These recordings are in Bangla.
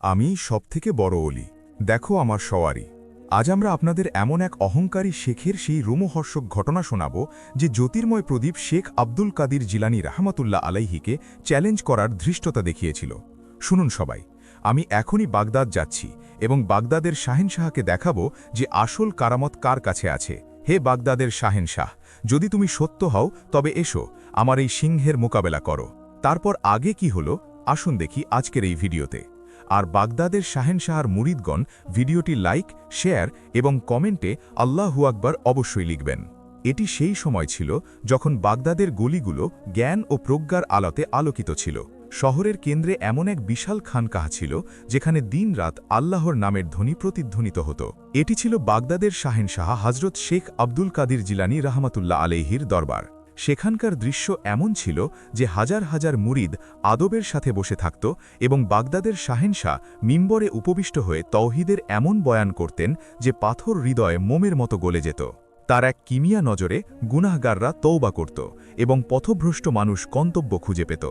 আমি সবথেকে বড় অলি, দেখো আমার সওয়ারি। আজ আমরা আপনাদের এমন এক অহংকারী শেখের সেই রোমহর্ষক ঘটনা শোনাব যে জ্যোতির্ময় প্রদীপ শেখ আব্দুল কাদির জিলানী রাহমাতুল্লাহ আলাইহিকে চ্যালেঞ্জ করার ধৃষ্টতা দেখিয়েছিল। শুনুন সবাই, আমি এখনই বাগদাদ যাচ্ছি এবং বাগদাদের শাহেনশাহকে দেখাবো যে আসল কারামত কার কাছে আছে। হে বাগদাদের শাহেনশাহ, যদি তুমি সত্য হও তবে এসো, আমার এই সিংহের মোকাবেলা করো। তারপর আগে কি হলো আসুন দেখি আজকের এই ভিডিওতে। আর বাগদাদের শাহেনশাহর মুরিদগণ ভিডিওটি লাইক, শেয়ার এবং কমেন্টে আল্লাহু আকবার অবশ্যই লিখবেন। এটি সেই সময় ছিল যখন বাগদাদের গলিগুলো জ্ঞান ও প্রজ্ঞার আলোতে আলোকিত ছিল। শহরের কেন্দ্রে এমন এক বিশাল খানকাহ ছিল যেখানে দিনরাত আল্লাহর নামের ধ্বনি প্রতিধ্বনিত হতো। এটি ছিল বাগদাদের শাহেনশাহ হযরত শেখ আব্দুল কাদির জিলানী রাহমাতুল্লাহ আলাইহির দরবার। সেখানকার দৃশ্য এমন ছিল যে হাজার হাজার মুরিদ আদবের সাথে বসে থাকত এবং বাগদাদের শাহেনশাহ মিম্বরে উপবিষ্ট হয়ে তৌহিদের এমন বয়ান করতেন যে পাথর হৃদয়ে মোমের মতো গলে যেত। তার এক কিমিয়া নজরে গুনাহগাররা তওবা করত এবং পথভ্রষ্ট মানুষ গন্তব্য খুঁজে পেত।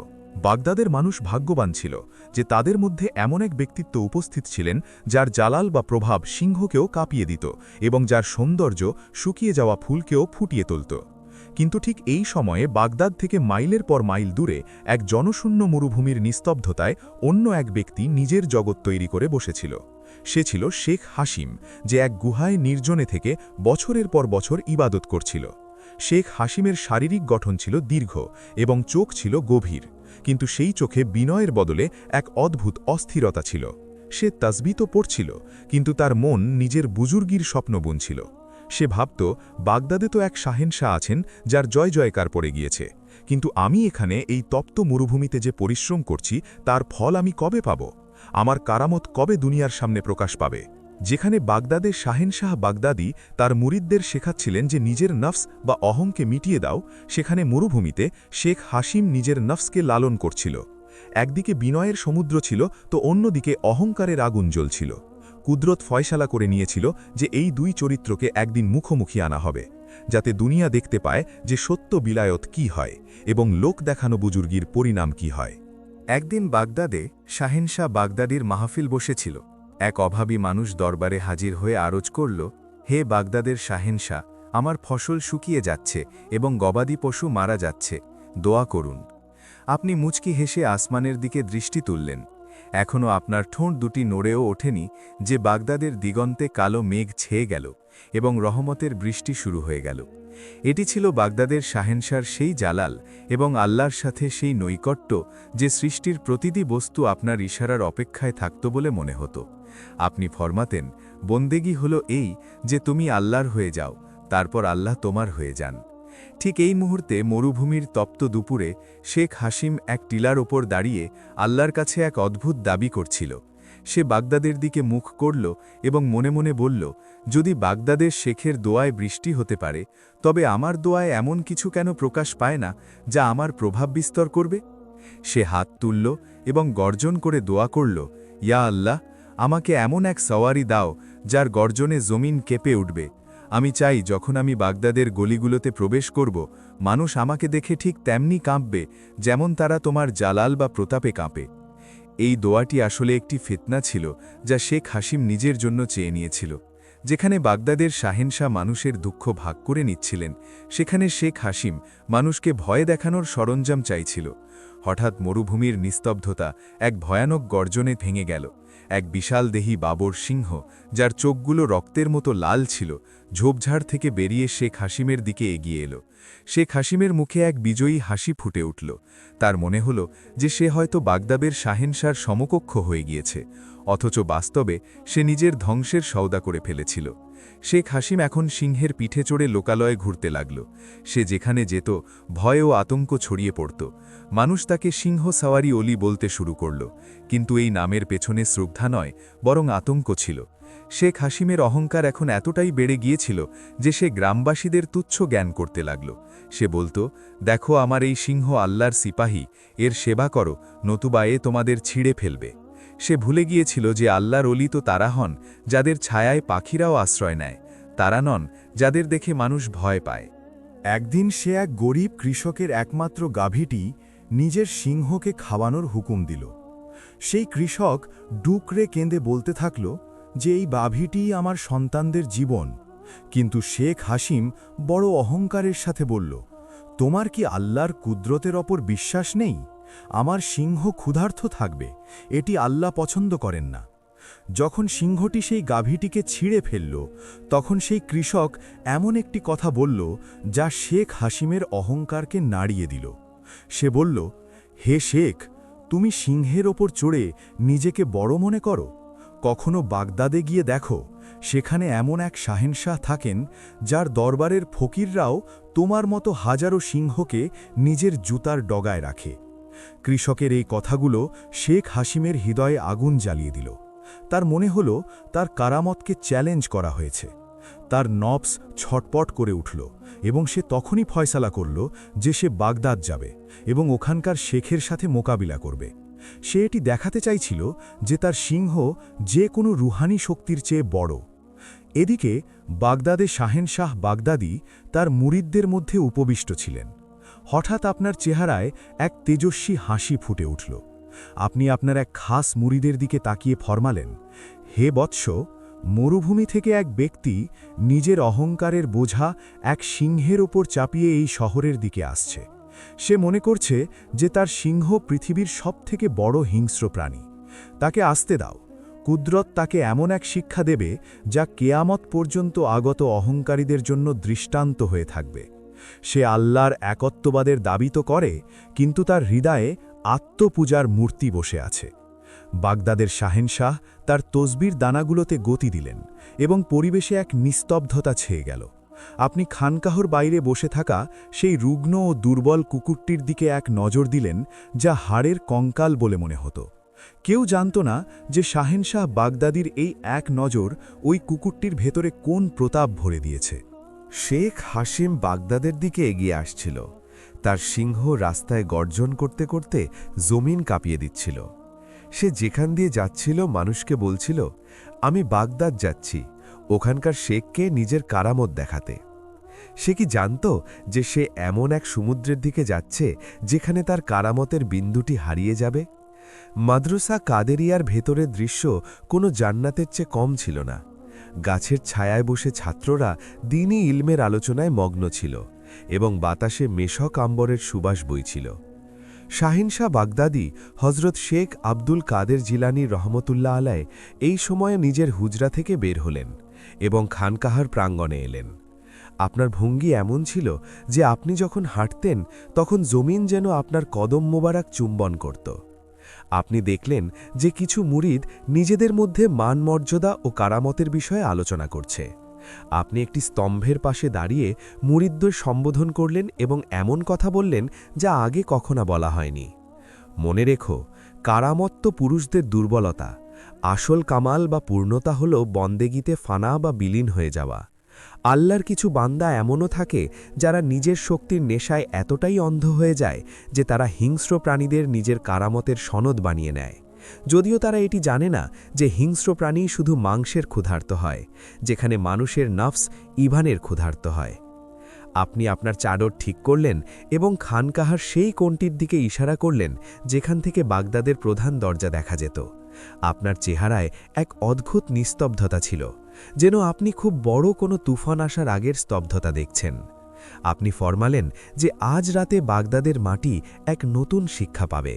বাগদাদের মানুষ ভাগ্যবান ছিল যে তাদের মধ্যে এমন এক ব্যক্তিত্ব উপস্থিত ছিলেন যার জালাল বা প্রভাব সিংহকেও কাঁপিয়ে দিত এবং যার সৌন্দর্য শুকিয়ে যাওয়া ফুলকেও ফুটিয়ে তুলত। কিন্তু ঠিক এই সময়ে বাগদাদ থেকে মাইলের পর মাইল দূরে এক জনশূন্য মরুভূমির নিস্তব্ধতায় অন্য এক ব্যক্তি নিজের জগৎ তৈরি করে বসেছিল। সে ছিল শেখ হাসিম, যে এক গুহায় নির্জনে থেকে বছরের পর বছর ইবাদত করছিল। শেখ হাসিমের শারীরিক গঠন ছিল দীর্ঘ এবং চোখ ছিল গভীর, কিন্তু সেই চোখে বিনয়ের বদলে এক অদ্ভুত অস্থিরতা ছিল। সে তাসবিহ তো পড়ছিল, কিন্তু তার মন নিজের বুজুর্গির স্বপ্ন বুনছিল। সে ভাবত, বাগদাদে তো এক শাহেনশাহ আছেন যার জয় জয়কার পড়ে গিয়েছে, কিন্তু আমি এখানে এই তপ্ত মরুভূমিতে যে পরিশ্রম করছি তার ফল আমি কবে পাব? আমার কারামত কবে দুনিয়ার সামনে প্রকাশ পাবে? যেখানে বাগদাদের শাহেনশাহ বাগদাদি তার মুরিদদের শেখাচ্ছিলেন যে নিজের নফস বা অহংকে মিটিয়ে দাও, সেখানে মরুভূমিতে শেখ হাসিম নিজের নফসকে লালন করছিল। একদিকে বিনয়ের সমুদ্র ছিল তো অন্যদিকে অহংকারের আগুন জ্বলছিল। কুদরত ফয়সালা করে নিয়েছিল যে এই দুই চরিত্রকে একদিন মুখোমুখি আনা হবে, যাতে দুনিয়া দেখতে পায় যে সত্য বিলায়ত কি হয় এবং লোক দেখানো বুজুর্গির পরিণাম কি হয়। একদিন বাগদাদে শাহেনশাহ বাগদাদির মাহফিল বসেছিল। এক অভাবী মানুষ দরবারে হাজির হয়ে আরজ করল, হে বাগদাদের শাহেনশাহ, আমার ফসল শুকিয়ে যাচ্ছে এবং গবাদি পশু মারা যাচ্ছে, দোয়া করুন। আপনি মুচকি হেসে আসমানের দিকে দৃষ্টি তুললেন। এখনও আপনার ঠোঁট দুটি নড়েও ওঠেনি যে বাগদাদের দিগন্তে কালো মেঘ ছেয়ে গেল এবং রহমতের বৃষ্টি শুরু হয়ে গেল। এটি ছিল বাগদাদের শাহেনশাহর সেই জালাল এবং আল্লাহর সাথে সেই নৈকট্য যে সৃষ্টির প্রতিটি বস্তু আপনার ইশারার অপেক্ষায় থাকত বলে মনে হতো। আপনি ফরমাতেন, বন্দেগী হলো এই যে তুমি আল্লাহর হয়ে যাও, তারপর আল্লাহ তোমার হয়ে যান। ঠিক এই মুহূর্তে মরুভূমির তপ্ত দুপুরে শেখ হাসিম এক টিলার ওপর দাঁড়িয়ে আল্লাহর কাছে এক অদ্ভুত দাবি করছিল। সে বাগদাদের দিকে মুখ করল এবং মনে মনে বলল, যদি বাগদাদের শেখের দোয়ায় বৃষ্টি হতে পারে, তবে আমার দোয়ায় এমন কিছু কেন প্রকাশ পায় না যা আমার প্রভাব বিস্তার করবে? সে হাত তুলল এবং গর্জন করে দোয়া করল, ইয়া আল্লাহ, আমাকে এমন এক সওয়ারি দাও যার গর্জনে জমিন কেঁপে উঠবে। আমি চাই যখন আমি বাগদাদের গলিগুলোতে প্রবেশ করব, মানুষ আমাকে দেখে ঠিক তেমনি কাঁপবে যেমন তারা তোমার জালাল বা প্রতাপে কাঁপে। এই দোয়াটি আসলে একটি ফিতনা ছিল যা শেখ হাসিম নিজের জন্য চেয়ে নিয়েছিল। যেখানে বাগদাদের শাহেনশাহ মানুষের দুঃখ ভাগ করে নিচ্ছিলেন, সেখানে শেখ হাসিম মানুষকে ভয় দেখানোর সরঞ্জাম চাইছিল। হঠাৎ মরুভূমির নিস্তব্ধতা এক ভয়ানক গর্জনে ভেঙে গেল। এক বিশালদেহী বাবর সিংহ, যার চোখগুলো রক্তের মতো লাল ছিল, ঝোপঝাড় থেকে বেরিয়ে শেখ হাসিমের দিকে এগিয়ে এলো। শেখ হাসিমের মুখে এক বিজয়ী হাসি ফুটে উঠল। তার মনে হল যে সে হয়তো বাগদাদের শাহেনশাহর সমকক্ষ হয়ে গিয়েছে, অথচ বাস্তবে সে নিজের ধ্বংসের সওদা করে ফেলেছিল। শেখ হাসিম এখন সিংহের পিঠে চড়ে লোকালয়ে ঘুরতে লাগল। সে যেখানে যেত ভয় ও আতঙ্ক ছড়িয়ে পড়ত। মানুষ তাকে সিংহ সাওয়ারি অলি বলতে শুরু করল, কিন্তু এই নামের পেছনে শ্রদ্ধা নয়, বরং আতঙ্ক ছিল। শেখ হাসিমের অহংকার এখন এতটাই বেড়ে গিয়েছিল যে সে গ্রামবাসীদের তুচ্ছ জ্ঞান করতে লাগল। সে বলতো, দেখো আমার এই সিংহ আল্লাহর সিপাহী, এর সেবা করো, নতুবা এ তোমাদের ছিঁড়ে ফেলবে। সে ভুলে গিয়েছিল যে আল্লাহর অলি তো তারা হন যাদের ছায়ায় পাখিরাও আশ্রয় নেয়, তারা নন যাদের দেখে মানুষ ভয় পায়। একদিন সে এক গরিব কৃষকের একমাত্র গাভীটি নিজের সিংহকে খাওয়ানোর হুকুম দিল। সেই কৃষক ডুকরে কেঁদে বলতে থাকল যে এই গাভীটিই আমার সন্তানদের জীবন। কিন্তু শেখ হাসিম বড় অহংকারের সাথে বলল, তোমার কি আল্লাহর কুদরতের ওপর বিশ্বাস নেই? আমার সিংহ ক্ষুধার্ত থাকবে, এটি আল্লাহ পছন্দ করেন না। যখন সিংহটি সেই গাভীটিকে ছিঁড়ে ফেলল, তখন সেই কৃষক এমন একটি কথা বলল যা শেখ হাসিমের অহংকারকে নাড়িয়ে দিল। সে বলল, হে শেখ, তুমি সিংহের ওপর চড়ে নিজেকে বড় মনে করো? কখনো বাগদাদে গিয়ে দেখো, সেখানে এমন এক শাহেনশাহ থাকেন যার দরবারের ফকিররাও তোমার মতো হাজারো সিংহকে নিজের জুতার ডগায় রাখে। কৃষকের এই কথাগুলো শেখ হাসিমের হৃদয়ে আগুন জ্বালিয়ে দিল। তার মনে হল তার কারামতকে চ্যালেঞ্জ করা হয়েছে। তার নবস ছটপট করে উঠল এবং সে তখনই ফয়সালা করল যে সে বাগদাদ যাবে এবং ওখানকার শেখের সাথে মোকাবিলা করবে। সে এটি দেখাতে চাইছিল যে তার সিংহ যে কোনো রুহানি শক্তির চেয়ে বড়। এদিকে বাগদাদে শাহেনশাহ বাগদাদি তার মুরিদদের মধ্যে উপবিষ্ট ছিলেন। হঠাৎ আপনার চেহারায় এক তেজস্বী হাসি ফুটে উঠল। আপনি আপনার এক খাস মুরিদের দিকে তাকিয়ে ফরমালেন, হে বৎস, মরুভূমি থেকে এক ব্যক্তি নিজের অহংকারের বোঝা এক সিংহের ওপর চাপিয়ে এই শহরের দিকে আসছে। সে মনে করছে যে তার সিংহ পৃথিবীর সবথেকে বড় হিংস্র প্রাণী। তাকে আসতে দাও। কুদরত তাকে এমন এক শিক্ষা দেবে যা কেয়ামত পর্যন্ত আগত অহংকারীদের জন্য দৃষ্টান্ত হয়ে থাকবে। সে আল্লাহর একত্ববাদের দাবি তো করে, কিন্তু তার হৃদয়ে আত্মপূজার মূর্তি বসে আছে। বাগদাদের শাহেনশাহ তার তসবির দানাগুলোতে গতি দিলেন এবং পরিবেশে এক নিস্তব্ধতা ছেয়ে গেল। আপনি খানকাহর বাইরে বসে থাকা সেই রুগ্ন ও দুর্বল কুকুরটির দিকে এক নজর দিলেন, যা হাড়ের কঙ্কাল বলে মনে হতো। কেউ জানত না যে শাহেনশাহ বাগদাদির এই এক নজর ওই কুকুরটির ভেতরে কোন প্রতাপ ভরে দিয়েছে। শেখ হাসিম বাগদাদের দিকে এগিয়ে আসছিল। তার সিংহ রাস্তায় গর্জন করতে করতে জমিন কাঁপিয়ে দিচ্ছিল। সে যেখান দিয়ে যাচ্ছিল মানুষকে বলছিল, আমি বাগদাদ যাচ্ছি, ওখানকার শেখকে নিজের কারামত দেখাতে। সে কি জানত যে সে এমন এক সমুদ্রের দিকে যাচ্ছে যেখানে তার কারামতের বিন্দুটি হারিয়ে যাবে? মাদ্রাসা কাদেরিয়ার ভেতরের দৃশ্য কোনো জান্নাতের চেয়ে কম ছিল না। গাছের ছায়ায় বসে ছাত্ররা দিনই ইলমের আলোচনায় মগ্ন ছিল এবং বাতাসে মেশক আম্বরের সুবাস বইছিল। শাহিনশাহ বাগদাদি হজরত শেখ আব্দুল কাদের জিলানী রহমতুল্লাহ আলায় এই সময়ে নিজের হুজরা থেকে বের হলেন এবং খানকাহার প্রাঙ্গণে এলেন। আপনার ভঙ্গি এমন ছিল যে আপনি যখন হাঁটতেন তখন জমিন যেন আপনার কদম মোবারক চুম্বন করত। আপনি দেখলেন যে কিছু মুরিদ নিজেদের মধ্যে মানমর্যাদা ও কারামতের বিষয়ে আলোচনা করছে। আপনি একটি স্তম্ভের পাশে দাঁড়িয়ে মুরিদদের সম্বোধন করলেন এবং এমন কথা বললেন যা আগে কখনো বলা হয়নি। মনে রেখো, কারামত তো পুরুষদের দুর্বলতা, আসল কামাল বা পূর্ণতা হল বন্দেগিতে ফানা বা বিলীন হয়ে যাওয়া। আল্লাহর কিছু বান্দা এমনও থাকে যারা নিজের শক্তির নেশায় এতটাই অন্ধ হয়ে যায় যে তারা হিংস্র প্রাণীদের নিজের কারামতের সনদ বানিয়ে নেয়, যদিও তারা এটি জানে না যে হিংস্র প্রাণী শুধু মাংসের ক্ষুধার্ত হয়, যেখানে মানুষের নফস ইভানের ক্ষুধার্ত হয়। আপনি আপনার চাদর ঠিক করলেন এবং খানকাহার সেই কোণটির দিকে ইশারা করলেন যেখান থেকে বাগদাদের প্রধান দরজা দেখা যেত। আপনার চেহারায় এক অদ্ভুত নিস্তব্ধতা ছিল, যেন আপনি খুব বড় কোনো তুফান আসার আগের স্তব্ধতা দেখছেন। আপনি ফরমালেন যে আজ রাতে বাগদাদের মাটি এক নতুন শিক্ষা পাবে,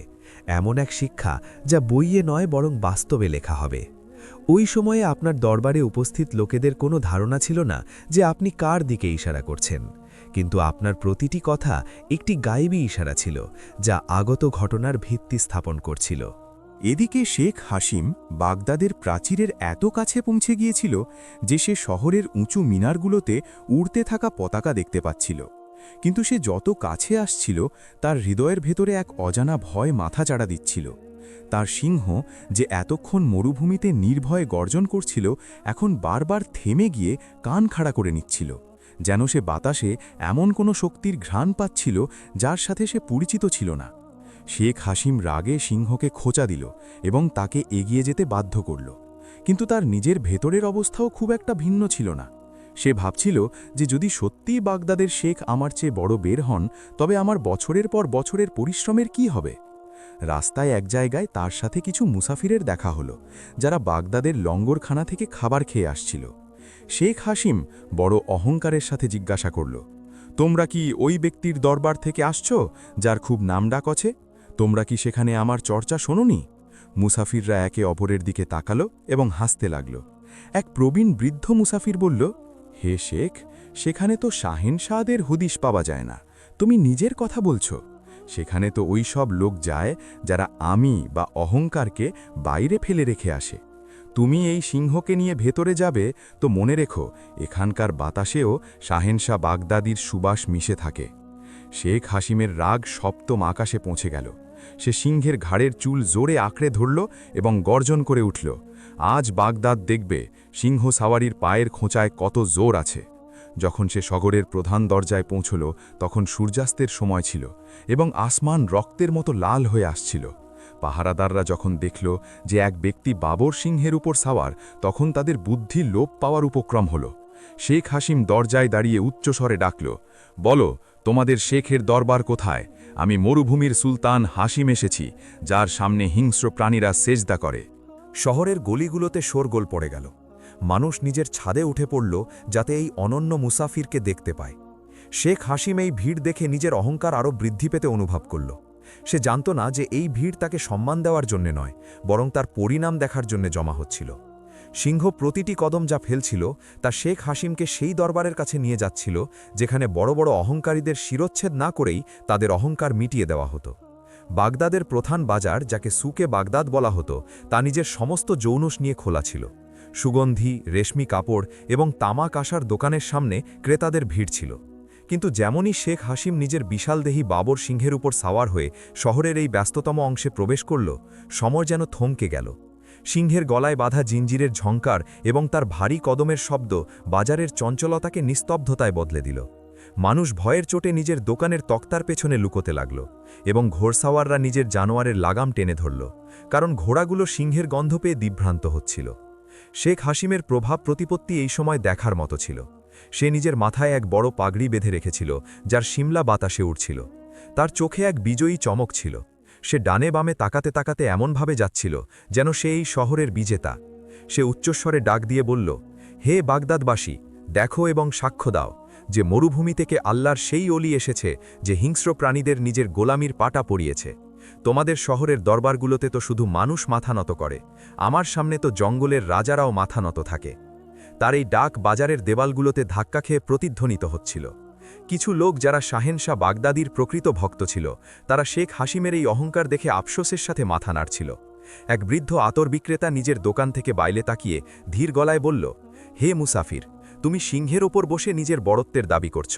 এমন এক শিক্ষা যা বইয়ে নয় বরং বাস্তবে লেখা হবে। ওই সময়ে আপনার দরবারে উপস্থিত লোকেদের কোনো ধারণা ছিল না যে আপনি কার দিকে ইশারা করছেন, কিন্তু আপনার প্রতিটি কথা একটি গায়েবী ইশারা ছিল যা আগত ঘটনার ভিত্তি স্থাপন করছিল। এদিকে শেখ হাসিম বাগদাদের প্রাচীরের এত কাছে পৌঁছে গিয়েছিল যে সে শহরের উঁচু মিনারগুলোতে উড়তে থাকা পতাকা দেখতে পাচ্ছিল। কিন্তু সে যত কাছে আসছিল তার হৃদয়ের ভেতরে এক অজানা ভয় মাথাচাড়া দিচ্ছিল। তার সিংহ, যে এতক্ষণ মরুভূমিতে নির্ভয়ে গর্জন করছিল, এখন বারবার থেমে গিয়ে কান খাড়া করে নিচ্ছিল, যেন সে বাতাসে এমন কোনো শক্তির ঘ্রাণ পাচ্ছিল যার সাথে সে পরিচিত ছিল না। শেখ হাসিম রাগে সিংহকে খোঁচা দিল এবং তাকে এগিয়ে যেতে বাধ্য করল, কিন্তু তার নিজের ভেতরের অবস্থাও খুব একটা ভিন্ন ছিল না। সে ভাবছিল যে যদি সত্যিই বাগদাদের শেখ আমার চেয়ে বড় বের হন, তবে আমার বছরের পর বছরের পরিশ্রমের কি হবে? রাস্তায় এক জায়গায় তার সাথে কিছু মুসাফিরের দেখা হলো, যারা বাগদাদের লঙ্গরখানা থেকে খাবার খেয়ে আসছিল। শেখ হাসিম বড় অহংকারের সাথে জিজ্ঞাসা করল, তোমরা কি ওই ব্যক্তির দরবার থেকে আসছো যার খুব নামডাক আছে? তোমরা কি সেখানে আমার চর্চা শোনোনি? মুসাফিররা একে অপরের দিকে তাকালো এবং হাসতে লাগল। এক প্রবীণ বৃদ্ধ মুসাফির বলল, হে শেখ, সেখানে তো শাহেনশাহদের হুদিশ পাওয়া যায় না, তুমি নিজের কথা বলছো। সেখানে তো ওই সব লোক যায় যারা আমি বা অহংকারকে বাইরে ফেলে রেখে আসে। তুমি এই সিংহকে নিয়ে ভেতরে যাবে তো মনে রেখো, এখানকার বাতাসেও শাহেনশাহ বাগদাদির সুবাস মিশে থাকে। শেখ হাসিমের রাগ সপ্তম আকাশে পৌঁছে গেল। সে সিংহের ঘাড়ের চুল জোরে আঁকড়ে ধরল এবং গর্জন করে উঠল, আজ বাগদাদ দেখবে সিংহ সাওয়ারির পায়ের খোঁচায় কত জোর আছে। যখন সে শহরের প্রধান দরজায় পৌঁছল তখন সূর্যাস্তের সময় ছিল এবং আসমান রক্তের মতো লাল হয়ে আসছিল। পাহারাদাররা যখন দেখল যে এক ব্যক্তি বাবর সিংহের উপর সাওয়ার, তখন তাদের বুদ্ধি লোপ পাওয়ার উপক্রম হল। শেখ হাসিম দরজায় দাঁড়িয়ে উচ্চস্বরে ডাকল, বলো, তোমাদের শেখের দরবার কোথায়? আমি মরুভূমির সুলতান হাসিম এসেছি, যার সামনে হিংস্র প্রাণীরা সেজদা করে। শহরের গলিগুলোতে শোরগোল পড়ে গেল। মানুষ নিজের ছাদে উঠে পড়ল যাতে এই অনন্য মুসাফিরকে দেখতে পায়। শেখ হাসিম এই ভিড় দেখে নিজের অহংকার আরও বৃদ্ধি পেতে অনুভব করল। সে জানত না যে এই ভিড় তাকে সম্মান দেওয়ার জন্য নয়, বরং তার পরিণাম দেখার জন্য জমা হচ্ছিল। সিংহ প্রতিটি কদম যা ফেলছিল তা শেখ হাসিমকে সেই দরবারের কাছে নিয়ে যাচ্ছিল যেখানে বড় বড় অহংকারীদের শিরোচ্ছেদ না করেই তাদের অহংকার মিটিয়ে দেওয়া হতো। বাগদাদের প্রধান বাজার, যাকে সুকে বাগদাদ বলা হতো, তা নিজের সমস্ত জৌনুস নিয়ে খোলা ছিল। সুগন্ধি, রেশমি কাপড় এবং তামাক আসার দোকানের সামনে ক্রেতাদের ভিড় ছিল। কিন্তু যেমনই শেখ হাসিম নিজের বিশালদেহী বাবর সিংহের উপর সাওয়ার হয়ে শহরের এই ব্যস্ততম অংশে প্রবেশ করল, সময় যেন থমকে গেল। সিংহের গলায় বাঁধা জিঞ্জিরের ঝংকার এবং তার ভারী কদমের শব্দ বাজারের চঞ্চলতাকে নিস্তব্ধতায় বদলে দিল। মানুষ ভয়ের চোটে নিজের দোকানের তক্তার পেছনে লুকোতে লাগল এবং ঘোড়সাওয়াররা নিজের জানোয়ারের লাগাম টেনে ধরল, কারণ ঘোড়াগুলো সিংহের গন্ধ পেয়ে দিভ্রান্ত হচ্ছিল। শেখ হাসিমের প্রভাব প্রতিপত্তি এই সময় দেখার মতো ছিল। সে নিজের মাথায় এক বড় পাগড়ি বেঁধে রেখেছিল, যার শিমলা বাতাসে উড়ছিল। তার চোখে এক বিজয়ী চমক ছিল। সে ডানে বামে তাকাতে তাকাতে এমনভাবে যাচ্ছিল যেন সে এই শহরের বিজেতা। সে উচ্চস্বরে ডাক দিয়ে বলল, হে বাগদাদবাসী, দেখো এবং সাক্ষ্য দাও যে মরুভূমি থেকে আল্লাহর সেই অলি এসেছে যে হিংস্র প্রাণীদের নিজের গোলামির পাটা পরিয়েছে। তোমাদের শহরের দরবারগুলোতে তো শুধু মানুষ মাথা নত করে, আমার সামনে তো জঙ্গলের রাজারাও মাথা নত থাকে। তার এই ডাক বাজারের দেওয়ালগুলোতে ধাক্কা খেয়ে প্রতিধ্বনিত হচ্ছিল। কিছু লোক যারা শাহেনশাহ বাগদাদির প্রকৃত ভক্ত ছিল, তারা শেখ হাসিমের এই অহংকার দেখে আফসোসের সাথে মাথা নাড়ছিল। এক বৃদ্ধ আতর বিক্রেতা নিজের দোকান থেকে বাইরে তাকিয়ে ধীর গলায় বলল, হে মুসাফির, তুমি সিংহের ওপর বসে নিজের বড়ত্বের দাবি করছ।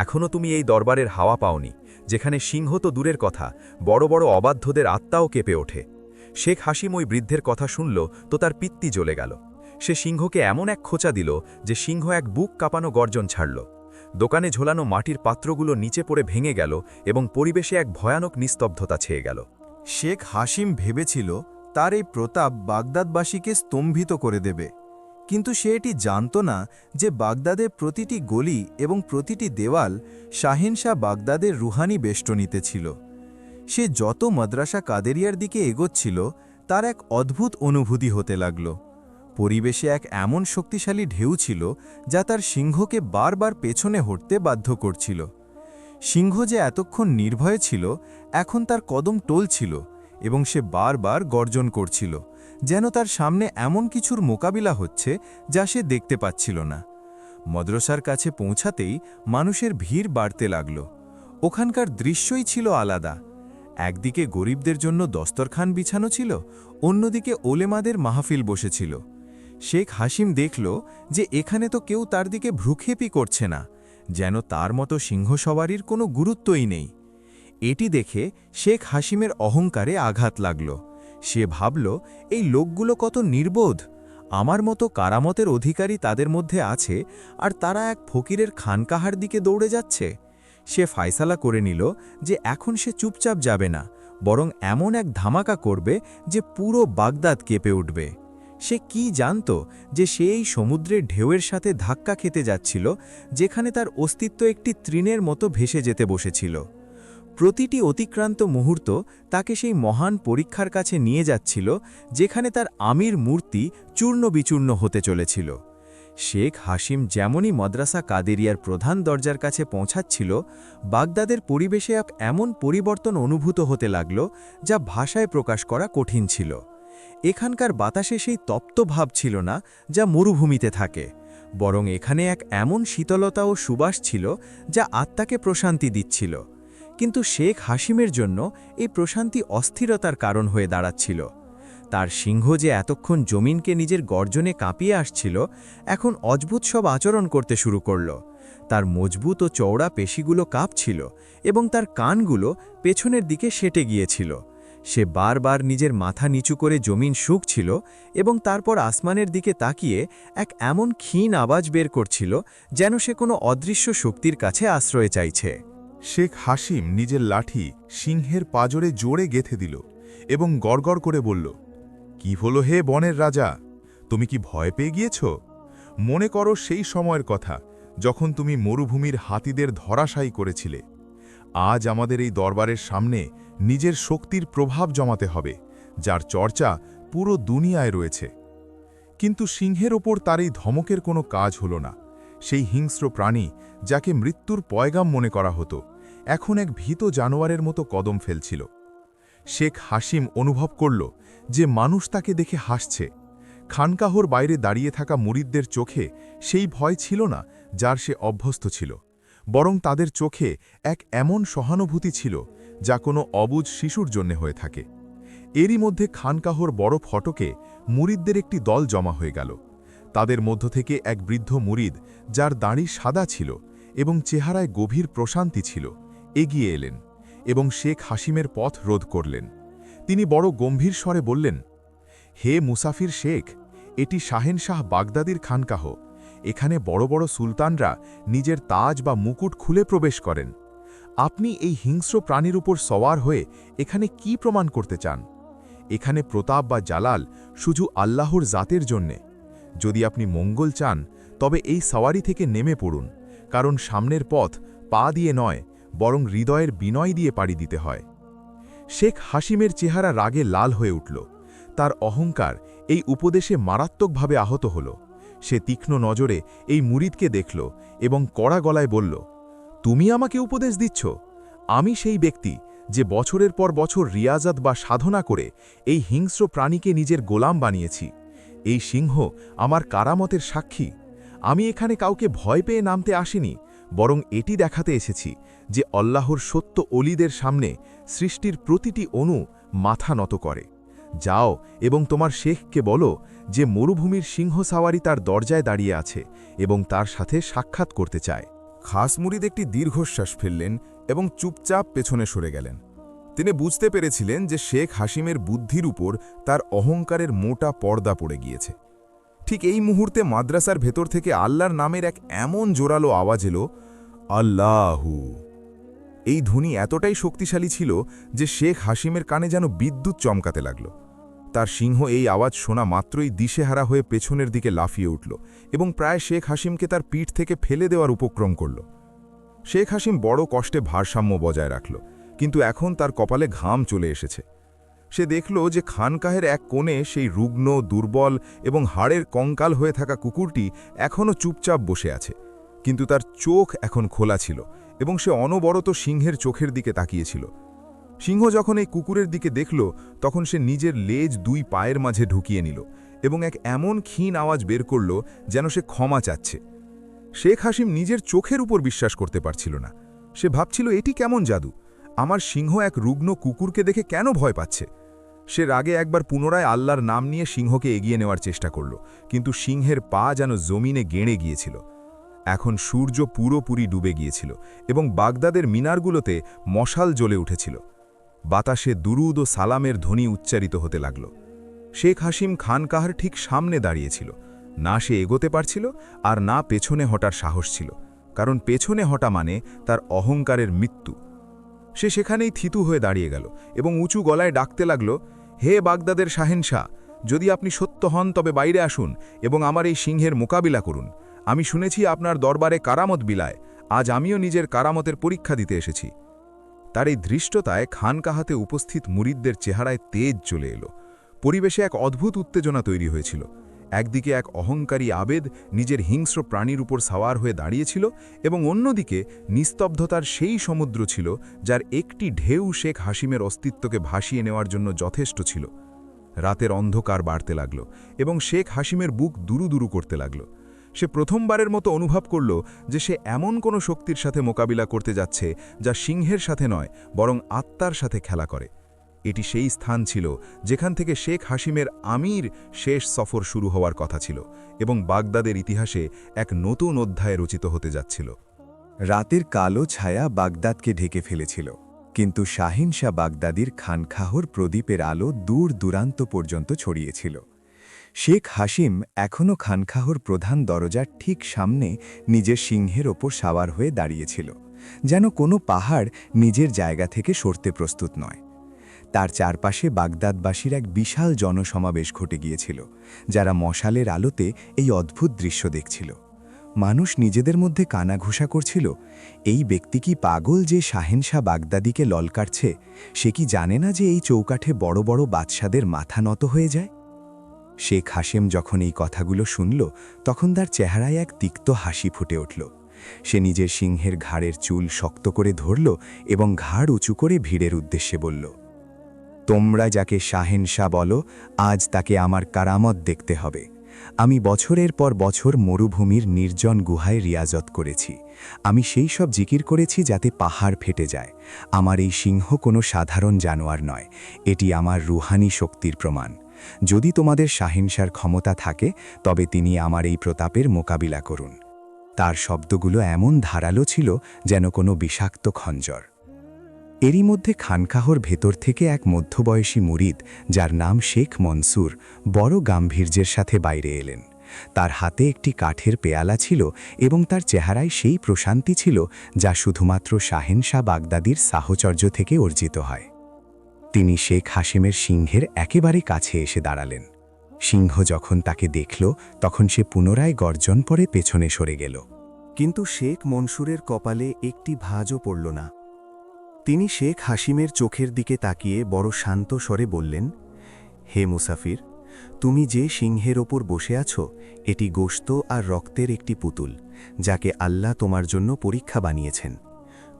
এখনও তুমি এই দরবারের হাওয়া পাওনি, যেখানে সিংহ তো দূরের কথা, বড় বড় অবাধ্যদের আত্মাও কেঁপে ওঠে। শেখ হাসিম ওই বৃদ্ধের কথা শুনল তো তার পিত্তি জ্বলে গেল। সে সিংহকে এমন এক খোঁচা দিল যে সিংহ এক বুক কাঁপানো গর্জন ছাড়ল। দোকানে ঝোলানো মাটির পাত্রগুলো নিচে পড়ে ভেঙে গেল এবং পরিবেশে এক ভয়ানক নিস্তব্ধতা ছেয়ে গেল। শেখ হাসিম ভেবেছিল তার এই প্রতাপ বাগদাদবাসীকে স্তম্ভিত করে দেবে, কিন্তু সে এটি জানত না যে বাগদাদের প্রতিটি গলি এবং প্রতিটি দেওয়াল শাহেনশাহ বাগদাদের রুহানি বেষ্টনীতে ছিল। সে যত মাদ্রাসা কাদেরিয়ার দিকে এগোচ্ছিল, তার এক অদ্ভুত অনুভূতি হতে লাগল। পরিবেশে এক এমন শক্তিশালী ঢেউ ছিল যা তার সিংহকে বারবার পেছনে হটতে বাধ্য করছিল। সিংহ যে এতক্ষণ নির্ভয়ে ছিল, এখন তার কদম টলছিল এবং সে বারবার গর্জন করছিল, যেন তার সামনে এমন কিছুর মোকাবিলা হচ্ছে যা সে দেখতে পাচ্ছিল না। মাদ্রাসার কাছে পৌঁছাতেই মানুষের ভিড় বাড়তে লাগল। ওখানকার দৃশ্যই ছিল আলাদা। একদিকে গরিবদের জন্য দস্তরখান বিছানো ছিল, অন্যদিকে ওলেমাদের মাহফিল বসেছিল। শেখ হাসিম দেখল যে এখানে তো কেউ তার দিকে ভ্রুক্ষেপই করছে না, যেন তার মতো সিংহ সওয়ারির কোনো গুরুত্বই নেই। এটি দেখে শেখ হাসিমের অহংকারে আঘাত লাগল। সে ভাবল, এই লোকগুলো কত নির্বোধ। আমার মতো কারামতের অধিকারী তাদের মধ্যে আছে, আর তারা এক ফকিরের খানকাহার দিকে দৌড়ে যাচ্ছে। সে ফায়সালা করে নিল যে এখন সে চুপচাপ যাবে না, বরং এমন এক ধামাকা করবে যে পুরো বাগদাদ কেঁপে উঠবে। সে কি জানত যে সে এই সমুদ্রের ঢেউয়ের সাথে ধাক্কা খেতে যাচ্ছিল, যেখানে তার অস্তিত্ব একটি তৃণের মতো ভেসে যেতে বসেছিল। প্রতিটি অতিক্রান্ত মুহূর্ত তাকে সেই মহান পরীক্ষার কাছে নিয়ে যাচ্ছিল যেখানে তার আমির মূর্তি চূর্ণ বিচূর্ণ হতে চলেছিল। শেখ হাসিম যেমনই মাদ্রাসা কাদেরিয়ার প্রধান দরজার কাছে পৌঁছাচ্ছিল, বাগদাদের পরিবেশে এক এমন পরিবর্তন অনুভূত হতে লাগল যা ভাষায় প্রকাশ করা কঠিন ছিল। এখানকার বাতাসে সেই তপ্ত ভাব ছিল না যা মরুভূমিতে থাকে, বরং এখানে এক এমন শীতলতা ও সুবাস ছিল যা আত্মাকে প্রশান্তি দিচ্ছিল। কিন্তু শেখ হাসিমের জন্য এই প্রশান্তি অস্থিরতার কারণ হয়ে দাঁড়াচ্ছিল। তার সিংহ যে এতক্ষণ জমিনকে নিজের গর্জনে কাঁপিয়ে আসছিল, এখন অদ্ভুত সব আচরণ করতে শুরু করল। তার মজবুত ও চওড়া পেশিগুলো কাঁপছিল এবং তার কানগুলো পেছনের দিকে সেটে গিয়েছিল। সে বারবার নিজের মাথা নিচু করে জমিন শুকছিল এবং তারপর আসমানের দিকে তাকিয়ে এক এমন ক্ষীণ আওয়াজ বের করছিল যেন সে কোনো অদৃশ্য শক্তির কাছে আশ্রয় চাইছে। শেখ হাসিম নিজের লাঠি সিংহের পাজরে জোরে গেঁথে দিল এবং গড়গড় করে বলল, কি হলো হে বনের রাজা, তুমি কি ভয় পেয়ে গিয়েছ? মনে করো সেই সময়ের কথা যখন তুমি মরুভূমির হাতিদের ধরাশায়ী করেছিলে। আজ আমাদের এই দরবারের সামনে নিজের শক্তির প্রভাব জমাতে হবে, যার চর্চা পুরো দুনিয়ায় রয়েছে। কিন্তু সিংহের ওপর তার এই ধমকের কোনো কাজ হল না। সেই হিংস্র প্রাণী যাকে মৃত্যুর পয়গাম মনে করা হতো, এখন এক ভীত জানোয়ারের মতো কদম ফেলছিল। শেখ হাসিম অনুভব করল যে মানুষ তাকে দেখে হাসছে। খানকাহর বাইরে দাঁড়িয়ে থাকা মুরিদদের চোখে সেই ভয় ছিল না যার সে অভ্যস্ত ছিল, বরং তাদের চোখে এক এমন সহানুভূতি ছিল যা কোনো অবুঝ শিশুর জন্য হয়ে থাকে। এরই মধ্যে খানকাহর বড় ফটকে মুরিদদের একটি দল জমা হয়ে গেল। তাদের মধ্য থেকে এক বৃদ্ধ মুরিদ, যার দাড়ি সাদা ছিল এবং চেহারায় গভীর প্রশান্তি ছিল, এগিয়ে এলেন এবং শেখ হাসিমের পথ রোধ করলেন। তিনি বড় গম্ভীর স্বরে বললেন, হে মুসাফির শেখ, এটি শাহেনশাহ বাগদাদির খানকাহ। এখানে বড় বড় সুলতানরা নিজের তাজ বা মুকুট খুলে প্রবেশ করেন। আপনি এই হিংস্র প্রাণীর উপর সওয়ার হয়ে এখানে কি প্রমাণ করতে চান? এখানে প্রতাপ বা জালাল শুধু আল্লাহর জাতের জন্যে। যদি আপনি মঙ্গল চান তবে এই সওয়ারি থেকে নেমে পড়ুন, কারণ সামনের পথ পা দিয়ে নয় বরং হৃদয়ের বিনয় দিয়ে পাড়ি দিতে হয়। শেখ হাসিমের চেহারা রাগে লাল হয়ে উঠল। তার অহংকার এই উপদেশে মারাত্মকভাবে আহত হল। সে তীক্ষ্ণ নজরে এই মুরিদকে দেখল এবং কড়া গলায় বলল, তুমি আমাকে উপদেশ দিচ্ছ? আমি সেই ব্যক্তি যে বছরের পর বছর রিয়াজাত বা সাধনা করে এই হিংস্র প্রাণীকে নিজের গোলাম বানিয়েছি। এই সিংহ আমার কারামতের সাক্ষী। আমি এখানে কাউকে ভয় পেয়ে নামতে আসিনি, বরং এটি দেখাতে এসেছি যে আল্লাহর সত্য অলিদের সামনে সৃষ্টির প্রতিটি অণু মাথা নত করে। যাও এবং তোমার শেখকে বলো যে মরুভূমির সিংহ সাওয়ারি তার দরজায় দাঁড়িয়ে আছে এবং তার সাথে সাক্ষাৎ করতে চায়। খাস মুরিদ একটি দীর্ঘশ্বাস ফেললেন এবং চুপচাপ পেছনে সরে গেলেন। তিনি বুঝতে পেরেছিলেন যে শেখ হাসিমের বুদ্ধির উপর তার অহংকারের মোটা পর্দা পড়ে গিয়েছে। ঠিক এই মুহূর্তে মাদ্রাসার ভেতর থেকে আল্লাহর নামের এক এমন জোরালো আওয়াজ এলো, আল্লাহু। এই ধ্বনি এতটাই শক্তিশালী ছিল যে শেখ হাসিমের কানে যেন বিদ্যুৎ চমকাতে লাগল। তার সিংহ এই আওয়াজ শোনা মাত্রই দিশেহারা হয়ে পেছনের দিকে লাফিয়ে উঠল এবং প্রায় শেখ হাসিমকে তার পিঠ থেকে ফেলে দেওয়ার উপক্রম করল। শেখ হাসিম বড় কষ্টে ভারসাম্য বজায় রাখল, কিন্তু এখন তার কপালে ঘাম চলে এসেছে। সে দেখল যে খানকাহের এক কোণে সেই রুগ্ন, দুর্বল এবং হাড়ের কঙ্কাল হয়ে থাকা কুকুরটি এখনও চুপচাপ বসে আছে, কিন্তু তার চোখ এখন খোলা ছিল এবং সে অনবরত সিংহের চোখের দিকে তাকিয়েছিল। সিংহ যখন এই কুকুরের দিকে দেখল, তখন সে নিজের লেজ দুই পায়ের মাঝে ঢুকিয়ে নিল এবং এক এমন ক্ষীণ আওয়াজ বের করল যেন সে ক্ষমা চাচ্ছে। শেখ হাসিম নিজের চোখের উপর বিশ্বাস করতে পারছিল না। সে ভাবছিল, এটি কেমন জাদু? আমার সিংহ এক রুগ্ন কুকুরকে দেখে কেন ভয় পাচ্ছে? সে রাগে একবার পুনরায় আল্লাহর নাম নিয়ে সিংহকে এগিয়ে নেওয়ার চেষ্টা করল, কিন্তু সিংহের পা যেন জমিনে গেঁড়ে গিয়েছিল। এখন সূর্য পুরোপুরি ডুবে গিয়েছিল এবং বাগদাদের মিনারগুলোতে মশাল জ্বলে উঠেছিল। বাতাসে দুরুদ ও সালামের ধ্বনি উচ্চারিত হতে লাগল। শেখ হাসিম খানকাহার ঠিক সামনে দাঁড়িয়েছিল। না সে এগোতে পারছিল আর না পেছনে হটার সাহস ছিল, কারণ পেছনে হটা মানে তার অহংকারের মৃত্যু। সে সেখানেই থিতু হয়ে দাঁড়িয়ে গেল এবং উঁচু গলায় ডাকতে লাগল, হে বাগদাদের শাহেনশাহ, যদি আপনি সত্য হন তবে বাইরে আসুন এবং আমার এই সিংহের মোকাবিলা করুন। আমি শুনেছি আপনার দরবারে কারামত বিলায়। আজ আমিও নিজের কারামতের পরীক্ষা দিতে এসেছি। তার এই ধৃষ্টতায় খানকাহাতে উপস্থিত মুরিদদের চেহারায় তেজ চলে এলো। পরিবেশে এক অদ্ভুত উত্তেজনা তৈরি হয়েছিল। একদিকে এক অহংকারী আবেদ নিজের হিংস্র প্রাণীর উপর সাওয়ার হয়ে দাঁড়িয়েছিল, এবং অন্যদিকে নিস্তব্ধতার সেই সমুদ্র ছিল যার একটি ঢেউ শেখ হাসিমের অস্তিত্বকে ভাসিয়ে নেওয়ার জন্য যথেষ্ট ছিল। রাতের অন্ধকার বাড়তে লাগল এবং শেখ হাসিমের বুক দুরু দুরু করতে লাগল। সে প্রথমবারের মতো অনুভব করল যে সে এমন কোনো শক্তির সাথে মোকাবিলা করতে যাচ্ছে যা সিংহের সাথে নয়, বরং আত্মার সাথে খেলা করে। এটি সেই স্থান ছিল যেখান থেকে শেখ হাসিমের আমির শেষ সফর শুরু হওয়ার কথা ছিল এবং বাগদাদের ইতিহাসে এক নতুন অধ্যায় রচিত হতে যাচ্ছিল। রাতের কালো ছায়া বাগদাদকে ঢেকে ফেলেছিল, কিন্তু শাহিন শাহ বাগদাদির খানকাহর প্রদীপের আলো দূর দূরান্ত পর্যন্ত ছড়িয়েছিল। শেখ হাসিম এখনও খানকাহর প্রধান দরজার ঠিক সামনে নিজের সিংহের ওপর সাওয়ার হয়ে দাঁড়িয়েছিল, যেন কোনো পাহাড় নিজের জায়গা থেকে সরতে প্রস্তুত নয়। তার চারপাশে বাগদাদবাসীর এক বিশাল জনসমাবেশ ঘটে গিয়েছিল, যারা মশালের আলোতে এই অদ্ভুত দৃশ্য দেখছিল। মানুষ নিজেদের মধ্যে কানাঘুষা করছিল, এই ব্যক্তি কি পাগল যে শাহেনশাহ বাগদাদিকে ললকারছে? সে কি জানে না যে এই চৌকাঠে বড় বড় বাদশাদের মাথা নত হয়ে যায়? শেখ হাসিম যখন এই কথাগুলো শুনল, তখন তার চেহারায় এক তিক্ত হাসি ফুটে উঠল। সে নিজের সিংহের ঘাড়ের চুল শক্ত করে ধরল এবং ঘাড় উঁচু করে ভিড়ের উদ্দেশ্যে বলল, তোমরা যাকে শাহেনশাহ বলো, আজ তাকে আমার কারামত দেখতে হবে। আমি বছরের পর বছর মরুভূমির নির্জন গুহায় রিয়াজত করেছি। আমি সেই সব জিকির করেছি যাতে পাহাড় ফেটে যায়। আমার এই সিংহ কোনো সাধারণ জানোয়ার নয়, এটি আমার রুহানি শক্তির প্রমাণ। যদি তোমাদের শাহেনশাহর ক্ষমতা থাকে, তবে তিনি আমার এই প্রতাপের মোকাবিলা করুন। তার শব্দগুলো এমন ধারালো ছিল যেন কোনো বিষাক্ত খঞ্জর। এরই মধ্যে খানকাহর ভেতর থেকে এক মধ্যবয়সী মুরিদ, যার নাম শেখ মনসুর, বড় গাম্ভীর্যের সাথে বাইরে এলেন। তার হাতে একটি কাঠের পেয়ালা ছিল এবং তার চেহারায় সেই প্রশান্তি ছিল যা শুধুমাত্র শাহেনশাহ বাগদাদির সাহচর্য থেকে অর্জিত হয়। তিনি শেখ হাসিমের সিংহের একেবারে কাছে এসে দাঁড়ালেন। সিংহ যখন তাকে দেখল, তখন সে পুনরায় গর্জন করে পেছনে সরে গেল। কিন্তু শেখ মনসুরের কপালে একটি ভাঁজও পড়ল না। তিনি শেখ হাসিমের চোখের দিকে তাকিয়ে বড় শান্ত স্বরে বললেন, হে মুসাফির, তুমি যে সিংহের ওপর বসে আছো, এটি গোশত আর রক্তের একটি পুতুল, যাকে আল্লাহ তোমার জন্য পরীক্ষা বানিয়েছেন।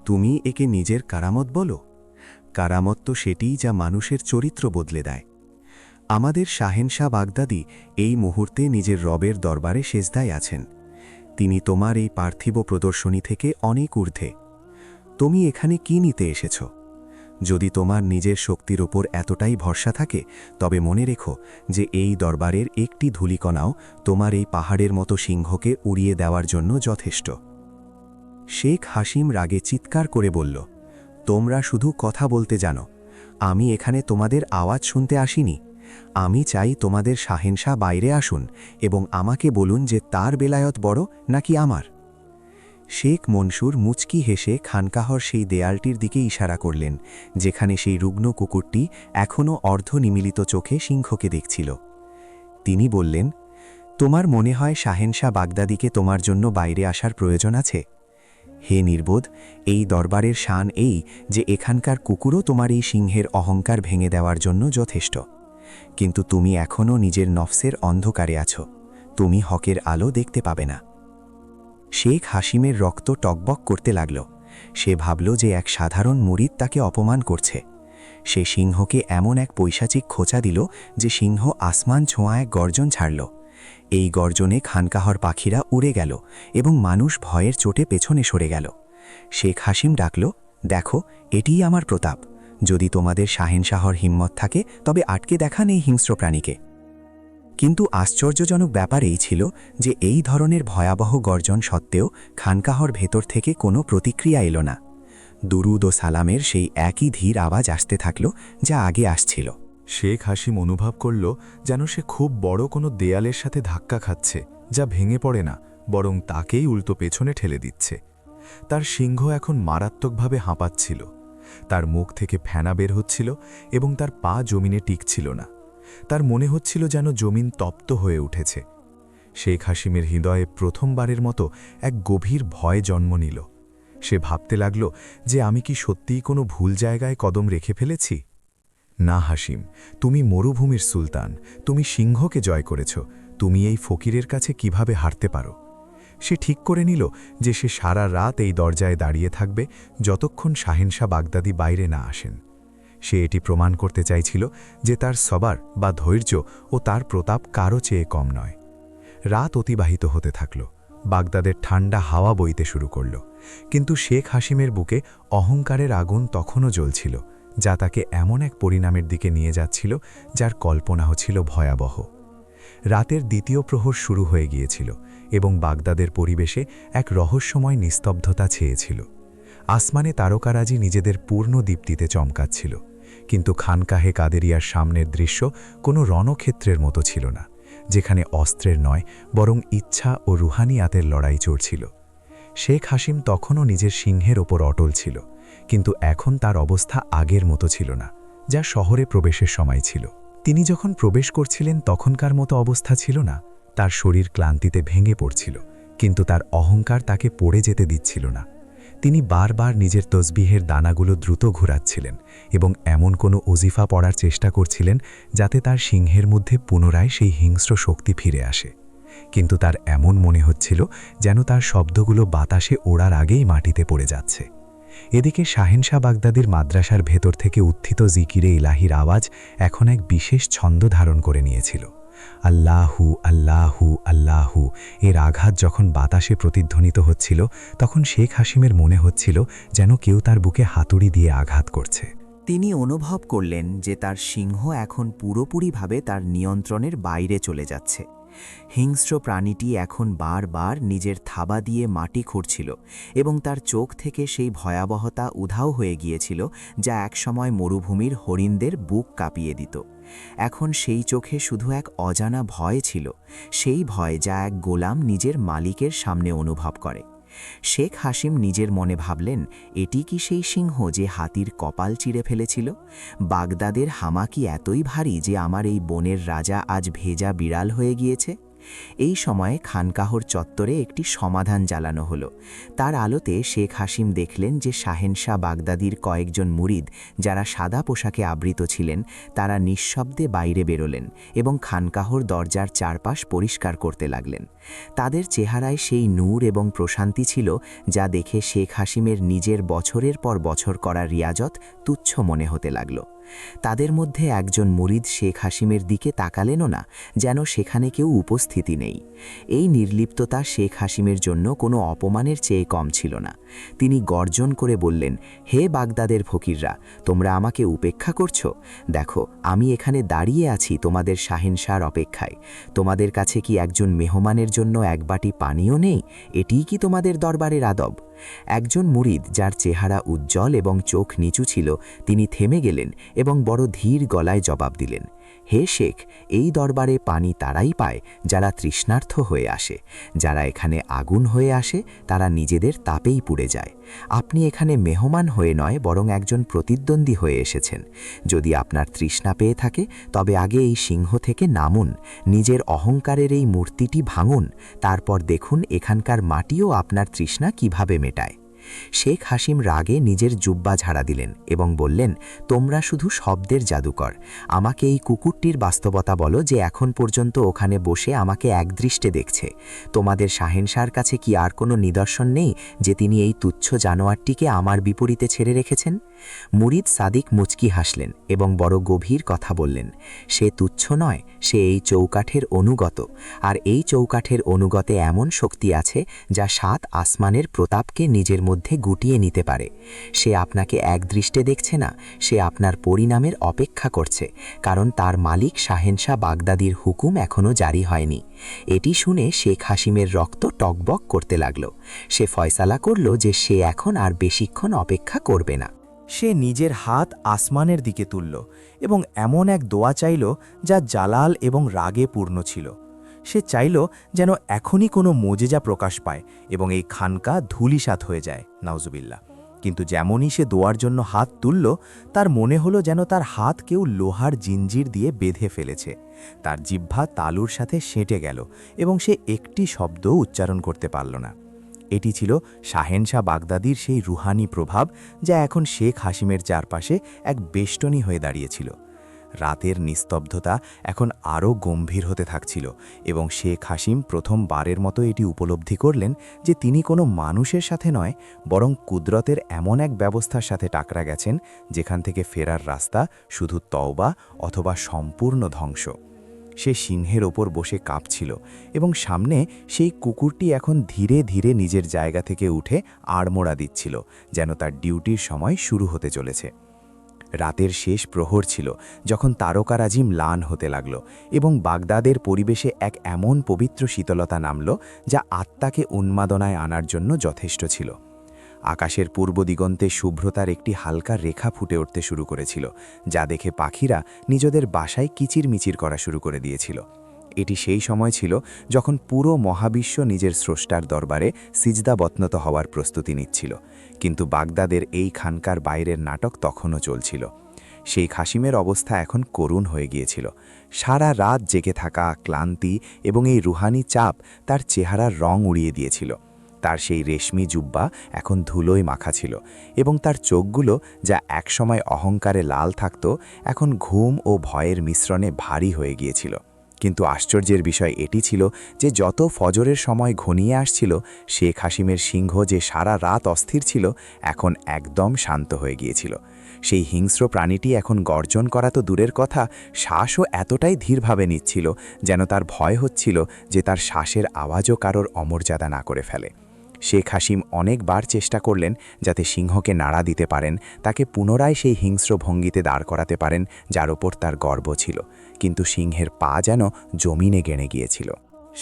তুমি একে নিজের কারামত বলো? কারামত তো সেটিই যা মানুষের চরিত্র বদলে দেয়। আমাদের শাহেনশাহ বাগদাদি এই মুহূর্তে নিজের রবের দরবারে সেজদায় আছেন। তিনি তোমার এই পার্থিব প্রদর্শনী থেকে অনেক ঊর্ধ্বে। তুমি এখানে কি নিতে এসেছ? যদি তোমার নিজের শক্তির ওপর এতটাই ভরসা থাকে, তবে মনে রেখো যে এই দরবারের একটি ধূলিকণাও তোমার এই পাহাড়ের মতো সিংহকে উড়িয়ে দেওয়ার জন্য যথেষ্ট। শেখ হাসিম রাগে চিৎকার করে বলল, তোমরা শুধু কথা বলতে জানো, আমি এখানে তোমাদের আওয়াজ শুনতে আসিনি। আমি চাই তোমাদের শাহেনশাহ বাইরে আসুন এবং আমাকে বলুন যে তার বেলায়ত বড় নাকি আমার। শেখ মনসুর মুচকি হেসে খানকাহর সেই দেয়ালটির দিকে ইশারা করলেন, যেখানে সেই রুগ্ন কুকুরটি এখনও অর্ধনিমিলিত চোখে সিংহকে দেখছিল। তিনি বললেন, তোমার মনে হয় শাহেনশাহ বাগদাদিকে তোমার জন্য বাইরে আসার প্রয়োজন আছে? হে নির্বোধ, এই দরবারের শান এই যে এখানকার কুকুরও তোমার এই সিংহের অহংকার ভেঙে দেওয়ার জন্য যথেষ্ট। কিন্তু তুমি এখনও নিজের নফসের অন্ধকারে আছো, তুমি হকের আলো দেখতে পাবে না। শেখ হাসিমের রক্ত টকবক করতে লাগল। সে ভাবল যে এক সাধারণ মুরিদ তাকে অপমান করছে। সে সিংহকে এমন এক পৈশাচিক খোঁচা দিল যে সিংহ আসমান ছোঁয়া এক গর্জন ছাড়ল। এই গর্জনে খানকাহর পাখিরা উড়ে গেল এবং মানুষ ভয়ের চোটে পেছনে সরে গেল। শেখ হাসিম ডাকল, দেখো, এটিই আমার প্রতাপ। যদি তোমাদের শাহেনশাহর হিম্মত থাকে, তবে আটকে দেখান এই হিংস্র প্রাণীকে। কিন্তু আশ্চর্যজনক ব্যাপার এই ছিল যে এই ধরনের ভয়াবহ গর্জন সত্ত্বেও খানকাহর ভেতর থেকে কোনো প্রতিক্রিয়া এলো না। দুরুদ ও সালামের সেই একই ধীর আওয়াজ আসতে থাকল যা আগে আসছিল। শেখ হাসিম অনুভব করল যেন সে খুব বড় কোনো দেয়ালের সাথে ধাক্কা খাচ্ছে, যা ভেঙে পড়ে না, বরং তাকেই উল্টো পেছনে ঠেলে দিচ্ছে। তার সিংহ এখন মারাত্মকভাবে হাঁপাচ্ছিল। তার মুখ থেকে ফেনা বের হচ্ছিল এবং তার পা জমিনে টিকছিল না। তার মনে হচ্ছিল যেন জমিন তপ্ত হয়ে উঠেছে। শেখ হাসিমের হৃদয়ে প্রথমবারের মতো এক গভীর ভয় জন্ম নিল। সে ভাবতে লাগল যে আমি কি সত্যিই কোনো ভুল জায়গায় কদম রেখে ফেলেছি। না হাসিম, তুমি মরুভূমির সুলতান, তুমি সিংহকে জয় করেছ, তুমি এই ফকিরের কাছে কিভাবে হারতে পারো। সে ঠিক করে নিল যে সে সারা রাত এই দরজায় দাঁড়িয়ে থাকবে যতক্ষণ শাহেনশাহ বাগদাদি বাইরে না আসেন। সে এটি প্রমাণ করতে চাইছিল যে তার সবার বা ধৈর্য ও তার প্রতাপ কারও চেয়ে কম নয়। রাত অতিবাহিত হতে থাকল, বাগদাদের ঠান্ডা হাওয়া বইতে শুরু করল, কিন্তু শেখ হাসিমের বুকে অহংকারের আগুন তখনও জ্বলছিল, যা তাকে এমন এক পরিণামের দিকে নিয়ে যাচ্ছিল যার কল্পনাও ছিল ভয়াবহ। রাতের দ্বিতীয় প্রহর শুরু হয়ে গিয়েছিল এবং বাগদাদের পরিবেশে এক রহস্যময় নিস্তব্ধতা ছেয়েছিল। আসমানে তারকারাজি নিজেদের পূর্ণ দীপ্তিতে চমকাচ্ছিল, কিন্তু খানকাহে কাদেরিয়ার সামনের দৃশ্য কোনো রণক্ষেত্রের মতো ছিল না, যেখানে অস্ত্রের নয় বরং ইচ্ছা ও রুহানিয়াতের লড়াই চড়ছিল। শেখ হাসিম তখনও নিজের সিংহের ওপর অটল ছিল, কিন্তু এখন তার অবস্থা আগের মতো ছিল না, যা শহরে প্রবেশের সময় ছিল। তিনি যখন প্রবেশ করছিলেন তখনকার মতো অবস্থা ছিল না। তার শরীর ক্লান্তিতে ভেঙে পড়ছিল, কিন্তু তার অহংকার তাকে পড়ে যেতে দিচ্ছিল না। তিনি বারবার নিজের তসবিহের দানাগুলো দ্রুত ঘুরাচ্ছিলেন এবং এমন কোনো ওজিফা পড়ার চেষ্টা করছিলেন যাতে তার সিংহের মধ্যে পুনরায় সেই হিংস্র শক্তি ফিরে আসে। কিন্তু তার এমন মনে হচ্ছিল যেন তার শব্দগুলো বাতাসে ওড়ার আগেই মাটিতে পড়ে যাচ্ছে। এদিকে শাহেনশাহ বাগদাদির মাদ্রাসার ভেতর থেকে উত্থিত জিকিরে ইলাহির আওয়াজ এখন এক বিশেষ ছন্দ ধারণ করে নিয়েছিল। আল্লাহু আল্লাহু আল্লাহু এর আঘাত যখন বাতাসে প্রতিধ্বনিত হচ্ছিল, তখন শেখ হাসিমের মনে হচ্ছিল যেন কেউ তার বুকে হাতুড়ি দিয়ে আঘাত করছে। তিনি অনুভব করলেন যে তার সিংহ এখন পুরোপুরিভাবে তার নিয়ন্ত্রণের বাইরে চলে যাচ্ছে। হিংস্র প্রাণীটি এখন বারবার নিজের থাবা দিয়ে মাটি খুঁড়ছিল এবং তার চোখ থেকে সেই ভয়াবহতা উধাও হয়ে গিয়েছিল যা একসময় মরুভূমির হরিণদের বুক কাঁপিয়ে দিত। এখন সেই চোখে শুধু এক অজানা ভয় ছিল, সেই ভয় যা এক গোলাম নিজের মালিকের সামনে অনুভব করে। শেখ হাসিম নিজের মনে ভাবলেন, এটি কি সেই সিংহ যে হাতির কপাল চিরে ফেলেছিল? বাগদাদের হামা কি এতই ভারী যে আমার এই বনের রাজা আজ ভেজা বিড়াল হয়ে গিয়েছে? এই সময়ে খানকাহর চত্বরে একটি সমাধান জ্বালানো হলো। তার আলোতে শেখ হাসিম দেখলেন যে শাহেনশাহ বাগদাদির কয়েকজন মুরিদ, যারা সাদা পোশাকে আবৃত ছিলেন, তারা নিঃশব্দে বাইরে বেরোলেন এবং খানকাহর দরজার চারপাশ পরিষ্কার করতে লাগলেন। তাদের চেহারায় সেই নূর এবং প্রশান্তি ছিল যা দেখে শেখ হাসিমের নিজের বছরের পর বছর করা রিয়াজত তুচ্ছ মনে হতে লাগল। তাদের মধ্যে একজন মুরিদ শেখ হাসিমের দিকে তাকালেনও না, যেন সেখানে কেউ উপস্থিতি নেই। এই নির্লিপ্ততা শেখ হাসিমের জন্য কোনো অপমানের চেয়ে কম ছিল না। তিনি গর্জন করে বললেন, হে বাগদাদের ফকিররা, তোমরা আমাকে উপেক্ষা করছো? দেখো, আমি এখানে দাঁড়িয়ে আছি তোমাদের শাহেনশাহর অপেক্ষায়। তোমাদের কাছে কি একজন মেহমানের জন্য এক বাটি পানিও নেই? এটিই কি তোমাদের দরবারের আদব? একজন মুরিদ, যার চেহারা উজ্জ্বল এবং চোখ নিচু ছিল, তিনি থেমে গেলেন এবং বড় ধীর গলায় জবাব দিলেন, হে শেখ, এই দরবারে পানি তারাই পায় যারা তৃষ্ণার্থ হয়ে আসে। যারা এখানে আগুন হয়ে আসে তারা নিজেদের তাপেই পুড়ে যায়। আপনি এখানে মেহমান হয়ে নয় বরং একজন প্রতিদ্বন্দ্বী হয়ে এসেছেন। যদি আপনার তৃষ্ণা পেয়ে থাকে তবে আগে এই সিংহ থেকে নামুন, নিজের অহংকারের এই মূর্তিটি ভাঙুন, তারপর দেখুন এখানকার মাটিও আপনার তৃষ্ণা কিভাবে মেটায়। শেখ হাসিম রাগে নিজের জুব্বা ঝাড়া দিলেন এবং বললেন, তোমরা শুধু শব্দের জাদুকর। আমাকে এই কুকুরটির বাস্তবতা বলো যে এখন পর্যন্ত ওখানে বসে আমাকে একদৃষ্টে দেখছে। তোমাদের শাহেনশাহর কাছে কি আর কোনো নিদর্শন নেই যে তিনি এই তুচ্ছ জানোয়ারটিকে আমার বিপরীতে ছেড়ে রেখেছেন? মুরিদ সাদিক মুচকি হাসলেন এবং বড় গভীর কথা বললেন, সে তুচ্ছ নয়, সে এই চৌকাঠের অনুগত, আর এই চৌকাঠের অনুগতে এমন শক্তি আছে যা 7 আসমানের প্রতাপকে নিজের মধ্যে গুটিয়ে নিতে পারে। সে আপনাকে একদৃষ্টে দেখছে না, সে আপনার পরিণামের অপেক্ষা করছে, কারণ তার মালিক শাহেনশাহ বাগদাদির হুকুম এখনও জারি হয়নি। এটি শুনে শেখ হাসিমের রক্ত টকবক করতে লাগল। সে ফয়সালা করল যে সে এখন আর বেশিক্ষণ অপেক্ষা করবে না। সে নিজের হাত আসমানের দিকে তুলল এবং এমন এক দোয়া চাইল যা জালাল এবং রাগে পূর্ণ ছিল। সে চাইল যেন এখনই কোনো মোজেজা প্রকাশ পায় এবং এই খানকা ধূলিসাৎ হয়ে যায়, নাউজুবিল্লাহ। কিন্তু যেমনই সে দোয়ার জন্য হাত তুলল, তার মনে হলো যেন তার হাত কেউ লোহার জিঞ্জির দিয়ে বেঁধে ফেলেছে। তার জিহ্বা তালুর সাথে সেঁটে গেল এবং সে একটি শব্দও উচ্চারণ করতে পারল না। এটি ছিল শাহেনশাহ বাগদাদির সেই রুহানি প্রভাব যা এখন শেখ হাসিমের চারপাশে এক বেষ্টনী হয়ে দাঁড়িয়েছিল। রাতের নিস্তব্ধতা এখন আরও গম্ভীর হতে থাকছিল এবং শেখ হাসিম প্রথমবারের মতো এটি উপলব্ধি করলেন যে তিনি কোনো মানুষের সাথে নয়, বরং কুদরতের এমন এক ব্যবস্থার সাথে টাকরা গেছেন যেখান থেকে ফেরার রাস্তা শুধু তওবা অথবা সম্পূর্ণ ধ্বংস। সে সিংহের ওপর বসে কাঁপছিল এবং সামনে সেই কুকুরটি এখন ধীরে ধীরে নিজের জায়গা থেকে উঠে আড়মোড়া দিচ্ছিল, যেন তার ডিউটির সময় শুরু হতে চলেছে। রাতের শেষ প্রহর ছিল যখন তারকারাজি ম্লান হতে লাগল এবং বাগদাদের পরিবেশে এক এমন পবিত্র শীতলতা নামল যা আত্মাকে উন্মাদনায় আনার জন্য যথেষ্ট ছিল। আকাশের পূর্ব দিগন্তে শুভ্রতার একটি হালকা রেখা ফুটে উঠতে শুরু করেছিল, যা দেখে পাখিরা নিজেদের বাসায় কিচিরমিচির করা শুরু করে দিয়েছিল। এটি সেই সময় ছিল যখন পুরো মহাবিশ্ব নিজের স্রষ্টার দরবারে সিজদাবনত হওয়ার প্রস্তুতি নিচ্ছিল, কিন্তু বাগদাদের এই খানকার বাইরের নাটক তখনও চলছিল। শেখ হাসিমের অবস্থা এখন করুণ হয়ে গিয়েছিল। সারা রাত জেগে থাকা, ক্লান্তি এবং এই রুহানি চাপ তার চেহারার রং উড়িয়ে দিয়েছিল। তার সেই রেশমি জুব্বা এখন ধুলোয় মাখা ছিল এবং তার চোখগুলো, যা একসময় অহংকারে লাল থাকত, এখন ঘুম ও ভয়ের মিশ্রণে ভারী হয়ে গিয়েছিল। কিন্তু আশ্চর্যের বিষয় এটি ছিল যে যত ফজরের সময় ঘনিয়ে আসছিল, শেখ হাসিমের সিংহ যে সারা রাত অস্থির ছিল, এখন একদম শান্ত হয়ে গিয়েছিল। সেই হিংস্র প্রাণীটি এখন গর্জন করা তো দূরের কথা, শ্বাসও এতটাই ধীরভাবে নিচ্ছিল যেন তার ভয় হচ্ছিল যে তার শ্বাসের আওয়াজও কারোর অমর্যাদা না করে ফেলে। শেখ হাসিম অনেকবার চেষ্টা করলেন যাতে সিংহকে নাড়া দিতে পারেন, তাকে পুনরায় সেই হিংস্র ভঙ্গিতে দাঁড় করাতে পারেন যার ওপর তার গর্ব ছিল, কিন্তু সিংহের পা যেন জমিনে গেড়ে গিয়েছিল।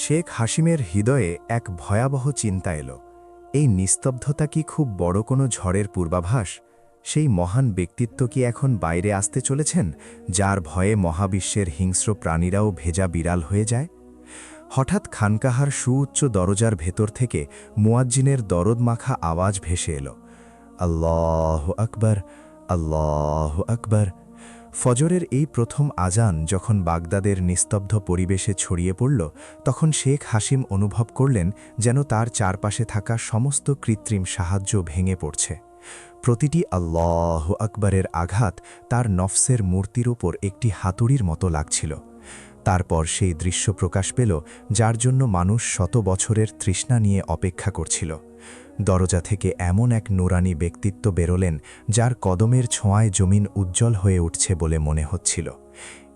শেখ হাসিমের হৃদয়ে এক ভয়াবহ চিন্তা এলো। এই নিস্তব্ধতা কি খুব বড় কোনো ঝড়ের পূর্বাভাস? সেই মহান ব্যক্তিত্ব কি এখন বাইরে আসতে চলেছেন, যার ভয়ে মহাবিশ্বের হিংস্র প্রাণীরাও ভেজা বিড়াল হয়ে যায়? হঠাৎ খানকাহার সুউচ্চ দরজার ভেতর থেকে মুয়াজ্জিনের দরদ মাখা আওয়াজ ভেসে এলো, আল্লাহু আকবার, আল্লাহু আকবার। ফজরের এই প্রথম আজান যখন বাগদাদের নিস্তব্ধ পরিবেশে ছড়িয়ে পড়ল, তখন শেখ হাসিম অনুভব করলেন যেন তার চারপাশে থাকা সমস্ত কৃত্রিম সাহায্য ভেঙে পড়ছে। প্রতিটি আল্লাহু আকবারের আঘাত তার নফসের মূর্তির ওপর একটি হাতুড়ির মতো লাগছিল। তারপর সেই দৃশ্য প্রকাশ পেল যার জন্য মানুষ শত বছরের তৃষ্ণা নিয়ে অপেক্ষা করছিল। দরজা থেকে এমন এক নুরানি ব্যক্তিত্ব বেরোলেন যার কদমের ছোঁয়ায় জমিন উজ্জ্বল হয়ে উঠছে বলে মনে হচ্ছিল।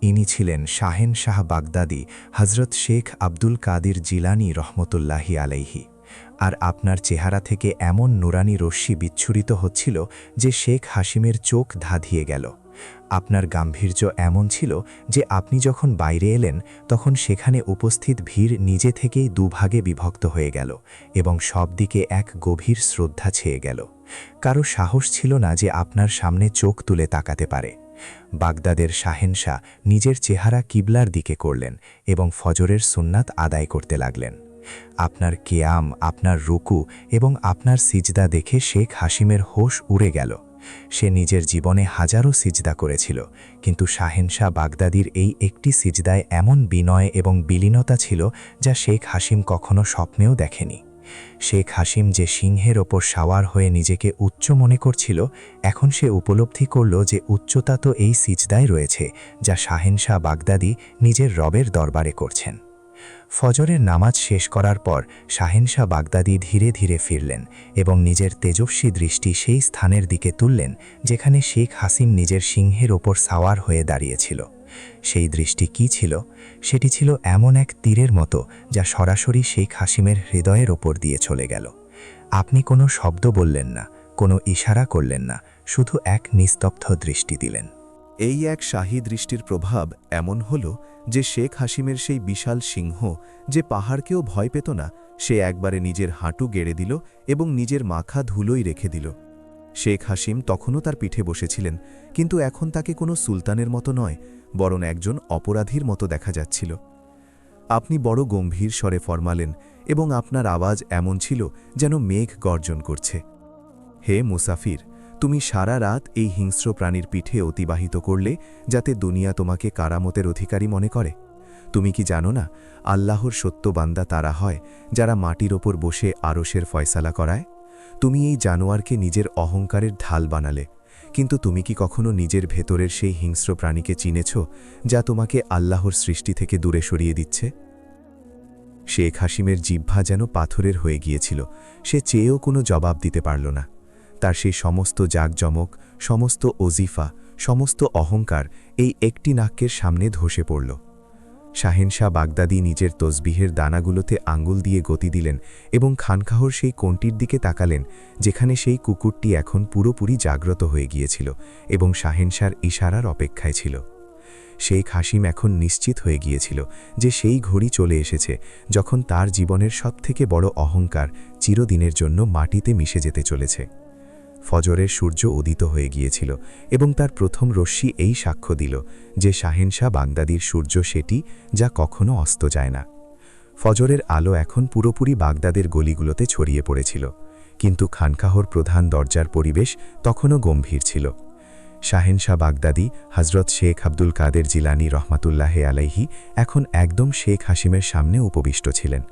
ইনি ছিলেন শাহেনশাহ বাগদাদি হজরত শেখ আব্দুল কাদির জিলানী রহমতুল্লাহি আলাইহি। আর আপনার চেহারা থেকে এমন নুরানি রশ্মি বিচ্ছুরিত হচ্ছিল যে শেখ হাসিমের চোখ ধাঁধিয়ে গেল। আপনার গাম্ভীর্য এমন ছিল যে আপনি যখন বাইরে এলেন তখন সেখানে উপস্থিত ভিড় নিজে থেকেই দুভাগে বিভক্ত হয়ে গেল এবং সব দিকে এক গভীর শ্রদ্ধা ছেয়ে গেল। কারো সাহস ছিল না যে আপনার সামনে চোখ তুলে তাকাতে পারে। বাগদাদের শাহেনশাহ নিজের চেহারা কিবলার দিকে করলেন এবং ফজরের সুন্নাত আদায় করতে লাগলেন। আপনার কিয়াম, আপনার রুকু এবং আপনার সিজদা দেখে শেখ হাসিমের হোশ উড়ে গেল। সে নিজের জীবনে হাজারো সিজদা করেছিল, কিন্তু শাহেনশাহ বাগদাদির এই একটি সিজদায় এমন বিনয় এবং বিলীনতা ছিল যা শেখ হাসিম কখনো স্বপ্নেও দেখেনি। শেখ হাসিম যে সিংহের ওপর সাওয়ার হয়ে নিজেকে উচ্চ মনে করছিল, এখন সে উপলব্ধি করল যে উচ্চতা তো এই সিজদায় রয়েছে যা শাহেনশাহ বাগদাদি নিজের রবের দরবারে করছেন। ফজরের নামাজ শেষ করার পর শাহেনশাহ বাগদাদি ধীরে ধীরে ফিরলেন এবং নিজের তেজস্বী দৃষ্টি সেই স্থানের দিকে তুললেন যেখানে শেখ হাসিম নিজের সিংহের ওপর সাওয়ার হয়ে দাঁড়িয়েছিল। সেই দৃষ্টি কি ছিল? সেটি ছিল এমন এক তীরের মতো যা সরাসরি শেখ হাসিমের হৃদয়ের ওপর দিয়ে চলে গেল। আপনি কোনো শব্দ বললেন না, কোনো ইশারা করলেন না, শুধু এক নিস্তব্ধ দৃষ্টি দিলেন। এই এক শাহী দৃষ্টির প্রভাব এমন হল যে শেখ হাসিমের সেই বিশাল সিংহ, যে পাহাড়কেও ভয় পেত না, সে একবারে নিজের হাঁটু গেড়ে দিল এবং নিজের মাখা ধুলোই রেখে দিল। শেখ হাসিম তখনও তার পিঠে বসেছিলেন, কিন্তু এখন তাকে কোনো সুলতানের মতো নয়, বরং একজন অপরাধীর মতো দেখা যাচ্ছিল। আপনি বড় গম্ভীর স্বরে ফরমালেন এবং আপনার আওয়াজ এমন ছিল যেন মেঘ গর্জন করছে, হে মুসাফির, তুমি সারা রাত এই হিংস্র প্রাণীর পিঠে অতিবাহিত করলে যাতে দুনিয়া তোমাকে কারামতের অধিকারী মনে করে। তুমি কি জানো না আল্লাহর সত্য বান্দা তারা হয় যারা মাটির ওপর বসে আরশের ফয়সালা করায়? তুমি এই জানোয়ারকে নিজের অহংকারের ঢাল বানালে, কিন্তু তুমি কি কখনো নিজের ভেতরের সেই হিংস্র প্রাণীকে চিনেছ যা তোমাকে আল্লাহর সৃষ্টি থেকে দূরে সরিয়ে দিচ্ছে? শেখ হাসিমের জিহ্বা যেন পাথরের হয়ে গিয়েছিল। সে চেয়েও কোনো জবাব দিতে পারল না। তার সেই সমস্ত জাঁকজমক, সমস্ত ওজিফা, সমস্ত অহংকার এই একটি নাক্যের সামনে ধসে পড়ল। শাহেনশাহ বাগদাদি নিজের তসবিহের দানাগুলোতে আঙ্গুল দিয়ে গতি দিলেন এবং খানকাহর সেই কোণটির দিকে তাকালেন যেখানে সেই কুকুরটি এখন পুরোপুরি জাগ্রত হয়ে গিয়েছিল এবং শাহেনশাহর ইশারার অপেক্ষায় ছিল। শেখ হাসিম এখন নিশ্চিত হয়ে গিয়েছিল যে সেই ঘড়ি চলে এসেছে যখন তার জীবনের সবথেকে বড় অহংকার চিরদিনের জন্য মাটিতে মিশে যেতে চলেছে। ফজরের সূর্য উদিত হয়ে গিয়েছিল এবং তার প্রথম রশ্মি এই সাক্ষ্য দিল যে শাহেনশাহ বাগদাদির সূর্য সেটি যা কখনো অস্ত যায় না। ফজরের আলো এখন পুরোপুরি বাগদাদের গলিগুলোতে ছড়িয়ে পড়েছিল, কিন্তু খানকাহর প্রধান দরজার পরিবেশ তখনও গম্ভীর ছিল। শাহেনশাহ বাগদাদি হজরত শেখ আব্দুল কাদের জিলানী রহমাতুল্লাহে আলাইহি এখন একদম শেখ হাসিমের সামনে উপবিষ্ট ছিলেন,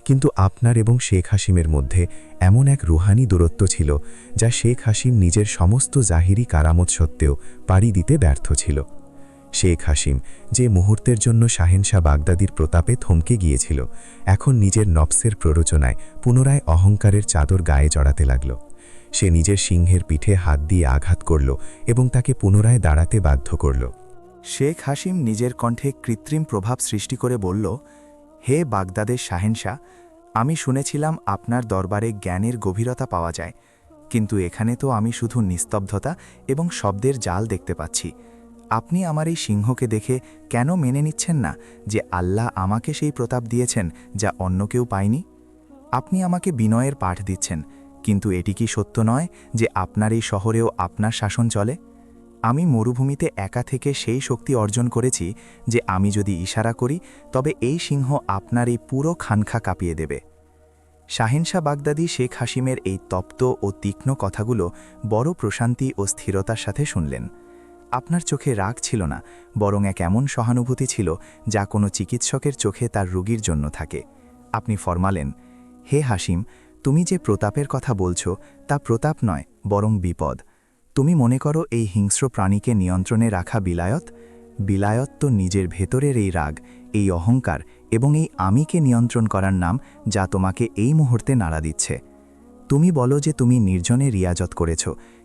কিন্তু আপনার এবং শেখ হাসিমের মধ্যে এমন এক রুহানি দূরত্ব ছিল যা শেখ হাসিম নিজের সমস্ত জাহিরি কারামত সত্ত্বেও পাড়ি দিতে ব্যর্থ ছিল। শেখ হাসিম যে মুহূর্তের জন্য শাহেনশাহ বাগদাদির প্রতাপে থমকে গিয়েছিল, এখন নিজের নফসের প্ররোচনায় পুনরায় অহংকারের চাদর গায়ে জড়াতে লাগল। সে নিজের সিংহের পিঠে হাত দিয়ে আঘাত করল এবং তাকে পুনরায় দাঁড়াতে বাধ্য করল। শেখ হাসিম নিজের কণ্ঠে কৃত্রিম প্রভাব সৃষ্টি করে বলল, হে বাগদাদের শাহেনশাহ, আমি শুনেছিলাম আপনার দরবারে জ্ঞানের গভীরতা পাওয়া যায়, কিন্তু এখানে তো আমি শুধু নিস্তব্ধতা এবং শব্দের জাল দেখতে পাচ্ছি। আপনি আমার এই সিংহকে দেখে কেন মেনে নিচ্ছেন না যে আল্লাহ আমাকে সেই প্রতাপ দিয়েছেন যা অন্য কেউ পায়নি? আপনি আমাকে বিনয়ের পাঠ দিচ্ছেন, কিন্তু এটি কি সত্য নয় যে আপনার এই শহরেও আপনার শাসন চলে? আমি মরুভূমিতে একা থেকে সেই শক্তি অর্জন করেছি যে আমি যদি ইশারা করি তবে এই সিংহ আপনার এই পুরো খানখা কাঁপিয়ে দেবে। শাহেনশাহ বাগদাদি শেখ হাসিমের এই তপ্ত ও তীক্ষ্ণ কথাগুলো বড় প্রশান্তি ও স্থিরতার সাথে শুনলেন। আপনার চোখে রাগ ছিল না, বরং এক এমন সহানুভূতি ছিল যা কোনো চিকিৎসকের চোখে তার রোগীর জন্য থাকে। আপনি ফরমালেন, হে হাসিম, তুমি যে প্রতাপের কথা বলছো তা প্রতাপ নয়, বরং বিপদ। তুমি মনে করো এই হিংস্র প্রাণীকে নিয়ন্ত্রণে রাখা বিলায়ত? বিলায়ত তো নিজের ভেতরের এই রাগ, এই অহংকার এবং এই আমিকে নিয়ন্ত্রণ করার নাম, যা তোমাকে এই মুহূর্তে নাড়া দিচ্ছে। তুমি বলো যে তুমি নির্জনে রিয়াজত করেছ,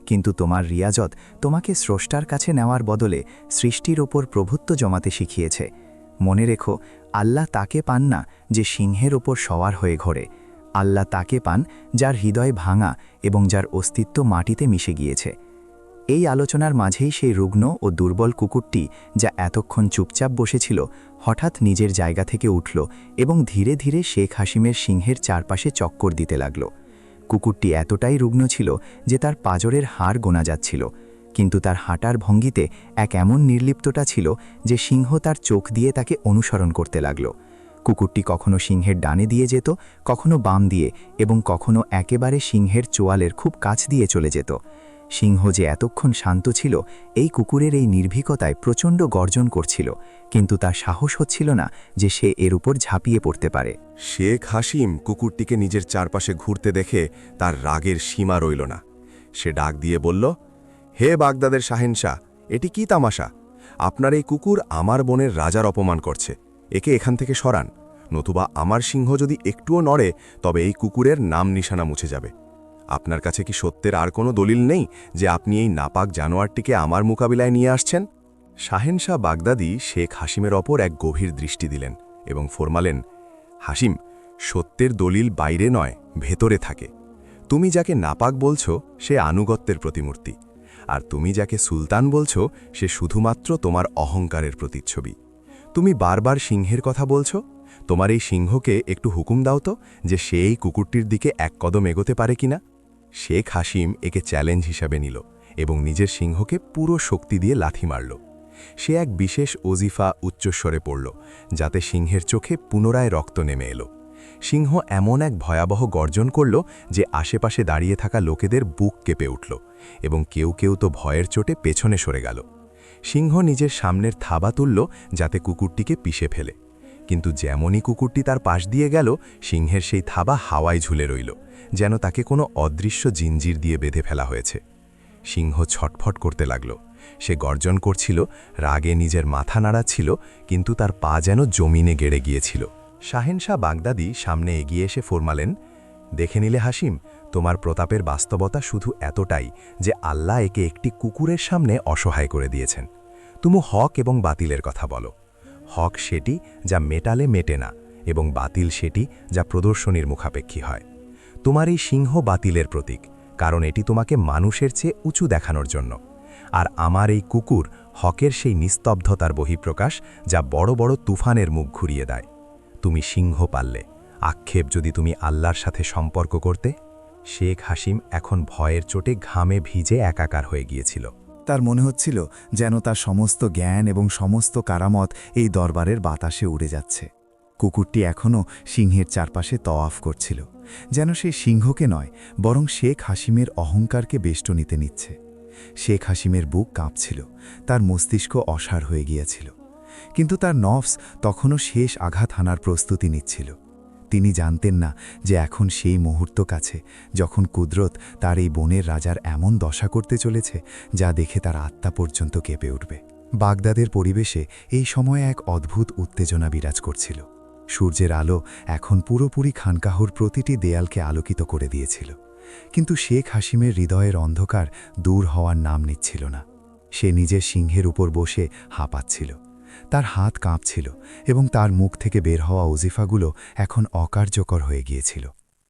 কিন্তু তোমার রিয়াজত তোমাকে স্রষ্টার কাছে নেওয়ার বদলে সৃষ্টির ওপর প্রভুত্ব জমাতে শিখিয়েছে। মনে রেখো, আল্লাহ তাকে পান না যে সিংহের ওপর সওয়ার হয়ে ঘোরে। আল্লাহ তাকে পান যার হৃদয় ভাঙা এবং যার অস্তিত্ব মাটিতে মিশে গিয়েছে। এই আলোচনার মাঝেই সেই রুগ্ন ও দুর্বল কুকুরটি, যা এতক্ষণ চুপচাপ বসেছিল, হঠাৎ নিজের জায়গা থেকে উঠল এবং ধীরে ধীরে শেখ হাসিমের সিংহের চারপাশে চক্কর দিতে লাগল। কুকুরটি এতটাই রুগ্ন ছিল যে তার পাঁজরের হাড় গোনা যাচ্ছিল, কিন্তু তার হাঁটার ভঙ্গিতে এক এমন নির্লিপ্ততা ছিল যে সিংহ তার চোখ দিয়ে তাকে অনুসরণ করতে লাগল। কুকুরটি কখনো সিংহের ডানে দিয়ে যেত, কখনো বাম দিয়ে, এবং কখনো একেবারে সিংহের চোয়ালের খুব কাছ দিয়ে চলে যেত। সিংহ যে এতক্ষণ শান্ত ছিল, এই কুকুরের এই নির্ভীকতায় প্রচণ্ড গর্জন করছিল, কিন্তু তার সাহস হচ্ছিল না যে সে এর উপর ঝাঁপিয়ে পড়তে পারে। শেখ হাসিম কুকুরটিকে নিজের চারপাশে ঘুরতে দেখে তার রাগের সীমা রইল না। সে ডাক দিয়ে বলল, হে বাগদাদের শাহেনশাহ, এটি কি তামাশা? আপনার এই কুকুর আমার বোনের রাজার অপমান করছে। একে এখান থেকে সরান, নতুবা আমার সিংহ যদি একটুও নড়ে তবে এই কুকুরের নাম নিশানা মুছে যাবে। আপনার কাছে কি সত্যের আর কোনো দলিল নেই যে আপনি এই নাপাক জানোয়ারটিকে আমার মোকাবিলায় নিয়ে আসছেন? শাহেনশাহ বাগদাদি শেখ হাসিমের ওপর এক গভীর দৃষ্টি দিলেন এবং ফরমালেন, হাসিম, সত্যের দলিল বাইরে নয়, ভেতরে থাকে। তুমি যাকে নাপাক বলছো সে আনুগত্যের প্রতিমূর্তি, আর তুমি যাকে সুলতান বলছো সে শুধুমাত্র তোমার অহংকারের প্রতিচ্ছবি। তুমি বারবার সিংহের কথা বলছো, তোমার এই সিংহকে একটু হুকুম দাও তো যে সে এই কুকুরটির দিকে এক কদম এগোতে পারে কিনা। শেখ হাসিম একে চ্যালেঞ্জ হিসাবে নিল এবং নিজের সিংহকে পুরো শক্তি দিয়ে লাথি মারল। সে এক বিশেষ ওজিফা উচ্চস্বরে পড়ল, যাতে সিংহের চোখে পুনরায় রক্ত নেমে এলো। সিংহ এমন এক ভয়াবহ গর্জন করল যে আশেপাশে দাঁড়িয়ে থাকা লোকেদের বুক কেঁপে উঠল এবং কেউ কেউ তো ভয়ের চোটে পেছনে সরে গেল। সিংহ নিজের সামনের থাবা তুলল যাতে কুকুরটিকে পিষে ফেলে, কিন্তু যেমনই কুকুরটি তার পাশ দিয়ে গেল সিংহের সেই থাবা হাওয়ায় ঝুলে রইল, যেন তাকে কোনো অদৃশ্য জিঞ্জির দিয়ে বেঁধে ফেলা হয়েছে। সিংহ ছটফট করতে লাগল। সে গর্জন করছিল, রাগে নিজের মাথা নাড়াচ্ছিল, কিন্তু তার পা যেন জমিনে গেড়ে গিয়েছিল। শাহেনশাহ বাগদাদি সামনে এগিয়ে এসে ফরমালেন, দেখে নিলে হাসিম, তোমার প্রতাপের বাস্তবতা শুধু এতটাই যে আল্লাহ একে একটি কুকুরের সামনে অসহায় করে দিয়েছেন। তুমি হক এবং বাতিলের কথা বলো। হক সেটি যা মেটালে মেটে না, এবং বাতিল সেটি যা প্রদর্শনীর মুখাপেক্ষী হয়। তোমার এই সিংহ বাতিলের প্রতীক, কারণ এটি তোমাকে মানুষের চেয়ে উঁচু দেখানোর জন্য। আর আমার এই কুকুর হকের সেই নিস্তব্ধতার বহিঃপ্রকাশ, যা বড় বড় তুফানের মুখ ঘুরিয়ে দেয়। তুমি সিংহ পাললে, আক্ষেপ যদি তুমি আল্লাহর সাথে সম্পর্ক করতে। শেখ হাসিম এখন ভয়ের চোটে ঘামে ভিজে একাকার হয়ে গিয়েছিল। তার মনে হচ্ছিল যেন তার সমস্ত জ্ঞান এবং সমস্ত কারামত এই দরবারের বাতাসে উড়ে যাচ্ছে। কুকুরটি এখনও সিংহের চারপাশে তওয়াফ করছিল, যেন সে সিংহকে নয় বরং শেখ হাসিমের অহংকারকে বেষ্টনীতে নিচ্ছে। শেখ হাসিমের বুক কাঁপছিল, তার মস্তিষ্ক অসাড় হয়ে গিয়েছিল, কিন্তু তার নফস তখনও শেষ আঘাত হানার প্রস্তুতি নিচ্ছিল। তিনি জানতেন না যে এখন সেই মুহূর্ত কাছে, যখন কুদরত তার এই বনের রাজার এমন দশা করতে চলেছে যা দেখে তার আত্মা পর্যন্ত কেঁপে উঠবে। বাগদাদের পরিবেশে এই সময়ে এক অদ্ভুত উত্তেজনা বিরাজ করছিল। সূর্যের আলো এখন পুরোপুরি খানকাহর প্রতিটি দেয়ালকে আলোকিত করে দিয়েছিল, কিন্তু শেখ হাসিমের হৃদয়ের অন্ধকার দূর হওয়ার নাম নিচ্ছিল না। সে নিজের সিংহের উপর বসে হাঁপাচ্ছিল, তার হাত কাঁপছিল এবং তার মুখ থেকে বের হওয়া ওজিফাগুলো এখন অকার্যকর হয়ে গিয়েছিল।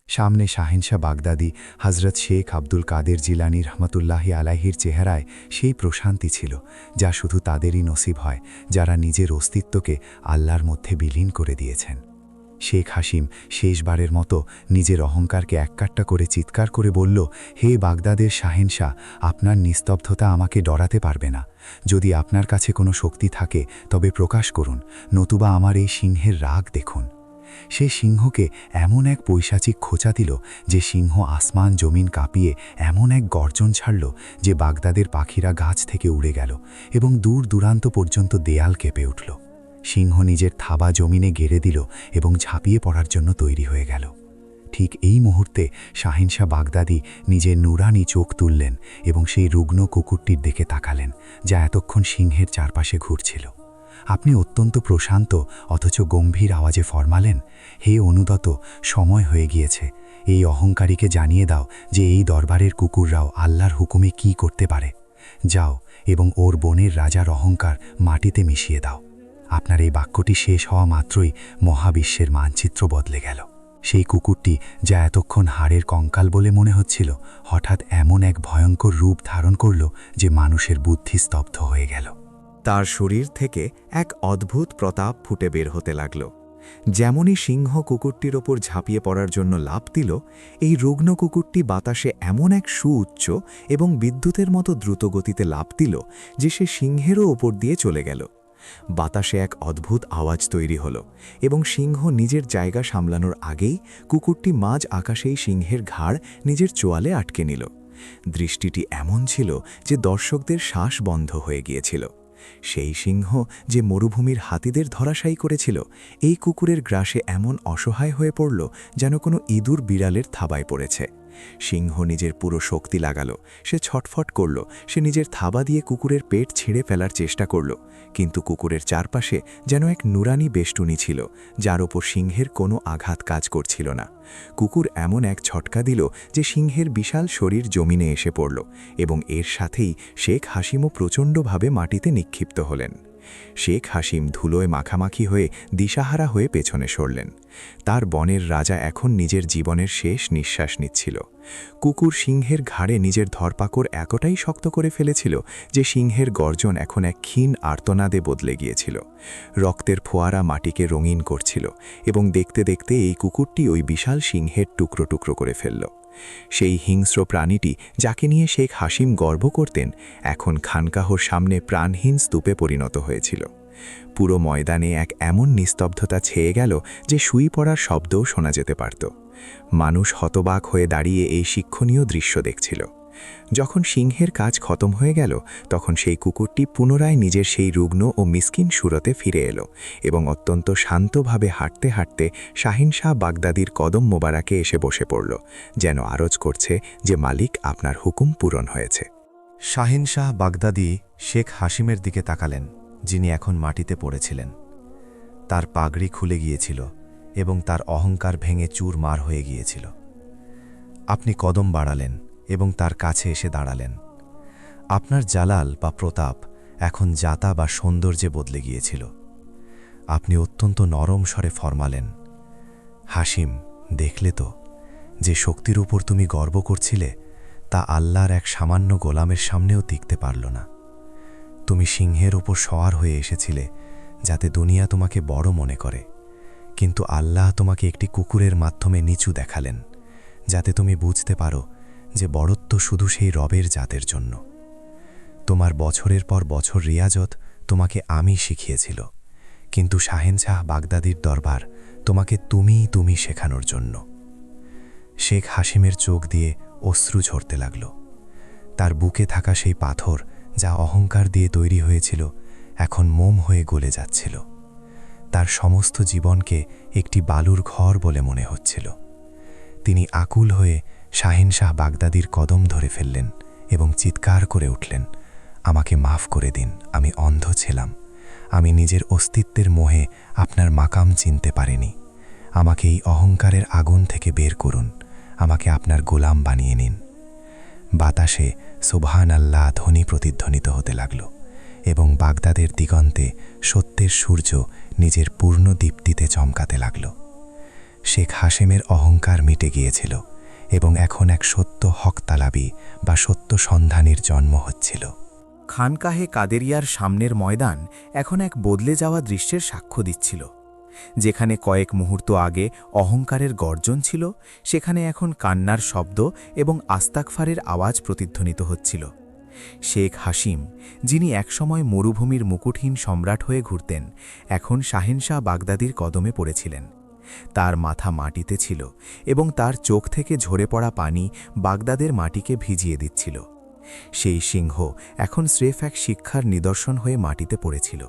সামনে শাহেনশাহ বাগদাদি হজরত শেখ আব্দুল কাদের জিলানী রহমতুল্লাহি আলাইহির চেহারায় সেই প্রশান্তি ছিল যা শুধু তাদেরই নসিব হয় যারা নিজের অস্তিত্বকে আল্লাহর মধ্যে বিলীন করে দিয়েছেন। শেখ হাসিম শেষবারের মতো নিজের অহংকারকে এককাট্টা করে চিৎকার করে বলল, হে বাগদাদের শাহেনশাহ, আপনার নিস্তব্ধতা আমাকে ডরাতে পারবে না। যদি আপনার কাছে কোনো শক্তি থাকে তবে প্রকাশ করুন, নতুবা আমার এই সিংহের রাগ দেখুন। সে সিংহকে এমন এক পৈশাচিক খোঁচা দিল যে সিংহ আসমান জমিন কাঁপিয়ে এমন এক গর্জন ছাড়ল যে বাগদাদের পাখিরা গাছ থেকে উড়ে গেল এবং দূর দূরান্ত পর্যন্ত দেয়াল কেঁপে উঠল। সিংহ নিজের থাবা জমিনে গেড়ে দিল এবং ঝাঁপিয়ে পড়ার জন্য তৈরি হয়ে গেল। ঠিক এই মুহূর্তে শাহিনশাহ বাগদাদি নিজের নুরানি চোখ তুললেন এবং সেই রুগ্ন কুকুরটির দিকে তাকালেন যা এতক্ষণ সিংহের চারপাশে ঘুরছিল। আপনি অত্যন্ত প্রশান্ত অথচ গম্ভীর আওয়াজে ফরমালেন, হে অনুদত, সময় হয়ে গিয়েছে। এই অহংকারীকে জানিয়ে দাও যে এই দরবারের কুকুররাও আল্লাহর হুকুমে কি করতে পারে। যাও এবং ওর বনের রাজার অহংকার মাটিতে মিশিয়ে দাও। আপনার এই বাক্যটি শেষ হওয়া মাত্রই মহাবিশ্বের মানচিত্র বদলে গেল। সেই কুকুরটি যা এতক্ষণ হাড়ের কঙ্কাল বলে মনে হচ্ছিল, হঠাৎ এমন এক ভয়ঙ্কর রূপ ধারণ করল যে মানুষের বুদ্ধি স্তব্ধ হয়ে গেল। তার শরীর থেকে এক অদ্ভুত প্রতাপ ফুটে বের হতে লাগল। যেমনই সিংহ কুকুরটির ওপর ঝাঁপিয়ে পড়ার জন্য লাফ দিল, এই রুগ্ন কুকুরটি বাতাসে এমন এক সুউচ্চ এবং বিদ্যুতের মতো দ্রুত গতিতে লাফ দিল যে সে সিংহেরও ওপর দিয়ে চলে গেল। বাতাসে এক অদ্ভুত আওয়াজ তৈরি হল এবং সিংহ নিজের জায়গা সামলানোর আগেই কুকুরটি মাঝ আকাশেই সিংহের ঘাড় নিজের চোয়ালে আটকে নিল। দৃষ্টিটি এমন ছিল যে দর্শকদের শ্বাস বন্ধ হয়ে গিয়েছিল। সেই সিংহ যে মরুভূমির হাতিদের ধরাশায়ী করেছিল, এই কুকুরের গ্রাসে এমন অসহায় হয়ে পড়ল যেন কোনো ইঁদুর বিড়ালের থাবায় পড়েছে। সিংহ নিজের পুরো শক্তি লাগালো, সে ছটফট করল, সে নিজের থাবা দিয়ে কুকুরের পেট ছিঁড়ে ফেলার চেষ্টা করল, কিন্তু কুকুরের চারপাশে যেন এক নুরানি বেষ্টনী ছিল যার ওপর সিংহের কোনো আঘাত কাজ করছিল না। কুকুর এমন এক ছটকা দিল যে সিংহের বিশাল শরীর জমিনে এসে পড়ল এবং এর সাথেই শেখ হাসিমও প্রচণ্ডভাবে মাটিতে নিক্ষিপ্ত হলেন। শেখ হাসিম ধুলোয় মাখামাখি হয়ে দিশাহারা হয়ে পেছনে সরলেন। তার বনের রাজা এখন নিজের জীবনের শেষ নিঃশ্বাস নিচ্ছিল। কুকুর সিংহের ঘাড়ে নিজের ধরপাকড় এতটাই শক্ত করে ফেলেছিল যে সিংহের গর্জন এখন এক ক্ষীণ আর্তনাদে বদলে গিয়েছিল। রক্তের ফোয়ারা মাটিকে রঙিন করছিল এবং দেখতে দেখতে এই কুকুরটি ওই বিশাল সিংহের টুকরো টুকরো করে ফেলল। সেই হিংস্র প্রাণীটি যাকে নিয়ে শেখ হাসিম গর্ব করতেন, এখন খানকাহর সামনে প্রাণহীন স্তূপে পরিণত হয়েছিল। পুরো ময়দানে এক এমন নিস্তব্ধতা ছেয়ে গেল যে শুই পড়ার শব্দও শোনা যেতে পারত। মানুষ হতবাক হয়ে দাঁড়িয়ে এই শিক্ষণীয় দৃশ্য দেখছিল। যখন সিংহের কাজ খতম হয়ে গেল তখন সেই কুকুরটি পুনরায় নিজের সেই রুগ্ন ও মিসকিন সুরতে ফিরে এলো এবং অত্যন্ত শান্তভাবে হাঁটতে হাঁটতে শাহিন শাহ বাগদাদির কদম মোবারকে এসে বসে পড়ল, যেন আরজ করছে যে মালিক আপনার হুকুম পূরণ হয়েছে। শাহিন শাহ বাগদাদি শেখ হাসিমের দিকে তাকালেন, যিনি এখন মাটিতে পড়েছিলেন। তার পাগড়ি খুলে গিয়েছিল এবং তার অহংকার ভেঙে চুরমার হয়ে গিয়েছিল। আপনি কদম বাড়ালেন এবং তার কাছে এসে দাঁড়ালেন। আপনার জালাল বা প্রতাপ এখন জাতা বা সৌন্দর্যে বদলে গিয়েছিল। আপনি অত্যন্ত নরম স্বরে ফরমালেন, হাসিম, দেখলে তো, যে শক্তির উপর তুমি গর্ব করছিলে তা আল্লাহর এক সামান্য গোলামের সামনেও টিকতে পারল না। তুমি সিংহের উপর সওয়ার হয়ে এসেছিলে যাতে দুনিয়া তোমাকে বড় মনে করে, কিন্তু আল্লাহ তোমাকে একটি কুকুরের মাধ্যমে নিচু দেখালেন যাতে তুমি বুঝতে পারো যে বড়ত্ব শুধু সেই রবের জাতের জন্য। তোমার বছরের পর বছর রিয়াজত তোমাকে আমি শিখিয়েছিল, কিন্তু শাহেনশাহ বাগদাদির দরবার তোমাকে তুমি শেখানোর জন্য। শেখ হাসিমের চোখ দিয়ে অশ্রু ঝরতে লাগল। তার বুকে থাকা সেই পাথর যা অহংকার দিয়ে তৈরি হয়েছিল এখন মোম হয়ে গলে যাচ্ছিল। তার সমস্ত জীবনকে একটি বালুর ঘর বলে মনে হচ্ছিল। তিনি আকুল হয়ে শাহিন শাহ বাগদাদির কদম ধরে ফেললেন এবং চিৎকার করে উঠলেন, আমাকে মাফ করে দিন, আমি অন্ধ ছিলাম। আমি নিজের অস্তিত্বের মোহে আপনার মাকাম চিনতে পারিনি। আমাকে এই অহংকারের আগুন থেকে বের করুন, আমাকে আপনার গোলাম বানিয়ে নিন। বাতাসে সুবহান আল্লাহ ধ্বনি প্রতিধ্বনিত হতে লাগল এবং বাগদাদের দিগন্তে সত্যের সূর্য নিজের পূর্ণ দীপ্তিতে চমকাতে লাগল। শেখ হাসিমের অহংকার মিটে গিয়েছিল এবং এখন এক সত্য হকতালাবি বা সত্য সন্ধানীর জন্ম হচ্ছিল। খানকাহে কাদেরিয়ার সামনের ময়দান এখন এক বদলে যাওয়া দৃশ্যের সাক্ষ্য দিচ্ছিল। যেখানে কয়েক মুহূর্ত আগে অহংকারের গর্জন ছিল, সেখানে এখন কান্নার শব্দ এবং আস্তাগফারের আওয়াজ প্রতিধ্বনিত হচ্ছিল। শেখ হাসিম, যিনি একসময় মরুভূমির মুকুটহীন সম্রাট হয়ে ঘুরতেন, এখন শাহিন শাহ বাগদাদির কদমে পড়েছিলেন। তার মাথা মাটিতে ছিল এবং তার চোখ থেকে ঝরে পড়া পানি বাগদাদের মাটিকে ভিজিয়ে দিচ্ছিল। সেই সিংহ এখন স্রেফ এক শিক্ষার নিদর্শন হয়ে মাটিতে পড়েছিল